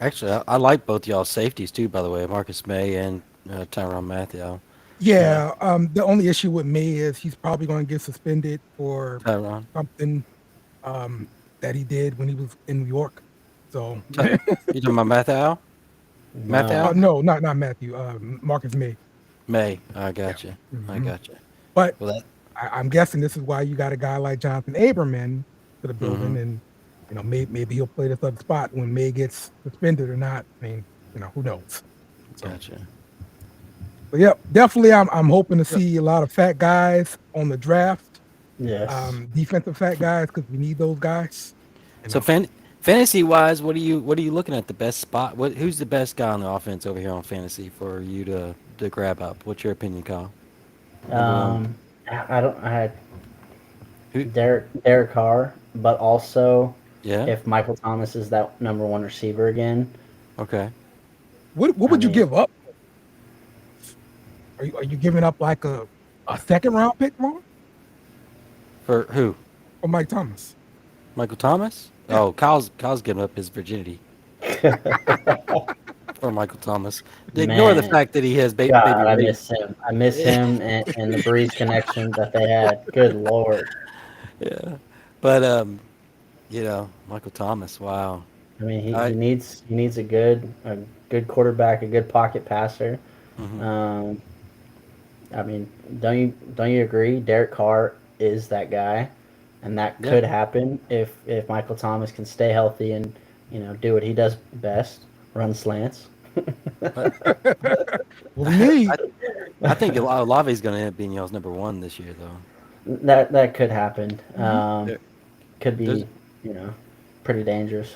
Actually, I like both y'all safeties too. By the way, Marcus May and Tyrann Mathieu. Yeah. The only issue with May is he's probably going to get suspended for Tyrann. something that he did when he was in New York. So You talking about Mathieu? Mathieu? no, not Matthew. Marcus May. May. I got you. I Mhm. got you. But Well, that, I'm guessing this is why you got a guy like Jonathan Aberman to the building, Mhm. and maybe he'll play this other spot when May gets suspended or not. I mean, who knows? So, gotcha. but yeah, definitely, I'm hoping to see a lot of fat guys on the draft, Yes. defensive fat guys, because we need those guys. So fantasy wise, what are you looking at the best spot? Who's the best guy on the offense over here on fantasy for you to grab up? What's your opinion, Kyle? I had Who? Derek Carr, but also Yeah. if Michael Thomas is that number 1 receiver again, Okay. What would you mean- give up? Are you giving up like a second round pick, Ron, For who? or Mike Thomas? Michael Thomas? Oh, Kyle's giving up his virginity for Michael Thomas. Ignore the Man. fact that he has baby God, I Ray. miss him. I miss him and the Breeze connection that they had. Good Lord. Yeah. But Michael Thomas. Wow. I mean, he I- needs a good quarterback, a good pocket passer. Mhm. I mean, don't you agree? Derek Carr is that guy, and that Yeah. could happen if Michael Thomas can stay healthy and do what he does best, run slants. What we need. I think Olave's going to end up being y'all's number 1 this year, though. That could happen. There- Could there's- be pretty dangerous.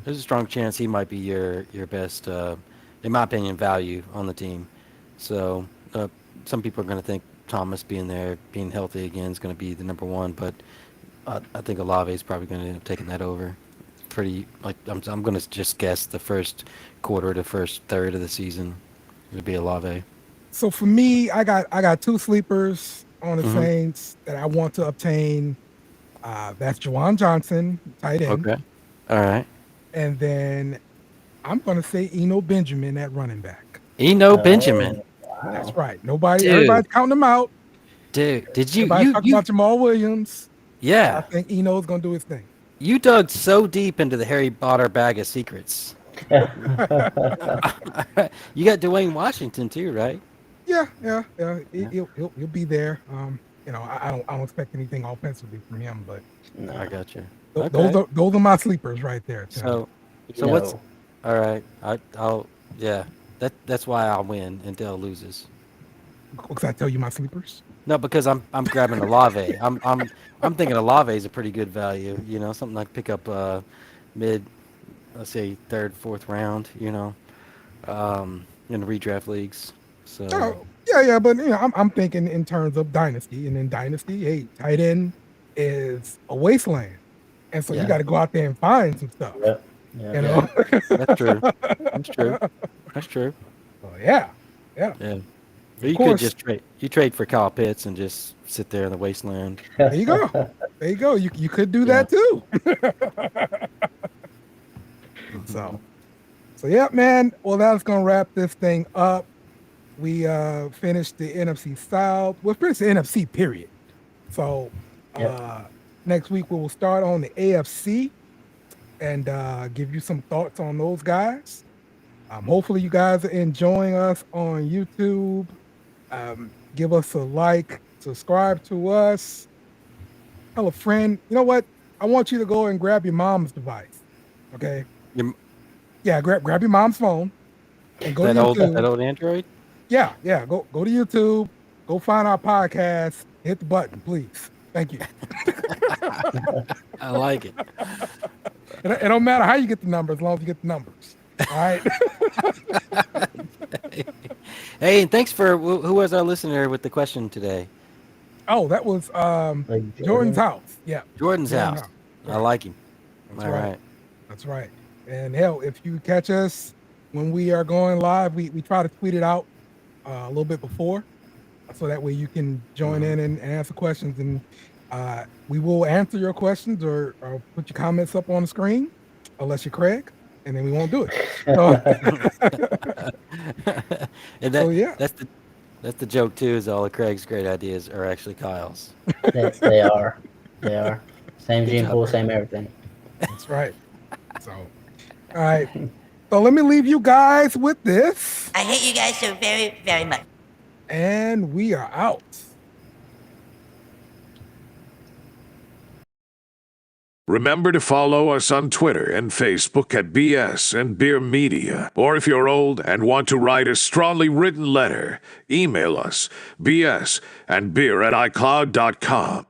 There's a strong chance he might be your best, in my opinion, value on the team. So some people are going to think Thomas being there, being healthy again, is going to be the number 1, but I think Olave is probably going to end up taking that over. Pretty like I'm going to just guess the first quarter to first third of the season it'll be Olave. So for me, I got 2 sleepers on the Mhm. Saints that I want to obtain. That's Juwan Johnson, tight end, Okay. All right. and then I'm going to say Eno Benjamin at running back. Eno Benjamin. Wow. That's right. Dude. Everybody's counting him out. Dude, did you Everybody's talking about Jamal Williams. I yeah, think Eno's going to do his thing. you dug so deep into the Harry Potter bag of secrets. You got Dwayne Washington too, right? Yeah. He'll be there. I don't expect anything offensively from him, but I got you. those are my sleepers right there. Tim. So what's all right? I'll yeah. That's why I'll win and Dale loses. Because I tell you my sleepers. No, because I'm grabbing Olave. I'm thinking Olave is a pretty good value. Something like pick up mid, let's say 3rd, 4th round. In the redraft leagues. So Oh, yeah, but I'm thinking in terms of dynasty, and in dynasty, hey, tight end is a wasteland, and so you Yeah. got to go out there and find some stuff. Yep. You know. that's true. That's true. That's true. So, yeah. Yeah. Or you could course. just trade for Kyle Pitts and just sit there in the wasteland. There you go. There you go. You could do that too. So yeah, man. Well, that's gonna wrap this thing up. We finished the NFC South. We'll finish the NFC period. So next week we will start on the AFC and give you some thoughts on those guys. Hopefully you guys are enjoying us on YouTube. Give us a like, subscribe to us, tell a friend. You know what? I want you to go and grab your mom's device. Okay. Yeah, grab your mom's phone and go to YouTube. That old Android? Yeah. Go to YouTube. Go find our podcast. Hit the button, please. Thank you. I like it. It don't matter how you get the number as long as you get the numbers. All right. Hey, and thanks for who was our listener with the question today? Oh, that was Jordan's house. Yeah. Jordan's house. I like him. That's right. That's right. And hell, if you catch us when we are going live, we try to tweet it out a little bit before, so that way you can join in and answer questions, and we will answer your questions or put your comments up on the screen, unless you're Craig, and then we won't do it. And that's the joke too. Is all of Craig's great ideas are actually Kyle's. They are. They are. Same gene pool, same everything. That's right. So, all right. So let me leave you guys with this. I hate you guys so very, very much. And we are out. Remember to follow us on Twitter and Facebook at BSnBEER Media. Or if you're old and want to write a strongly written letter, email us bsnbeer@icloud.com.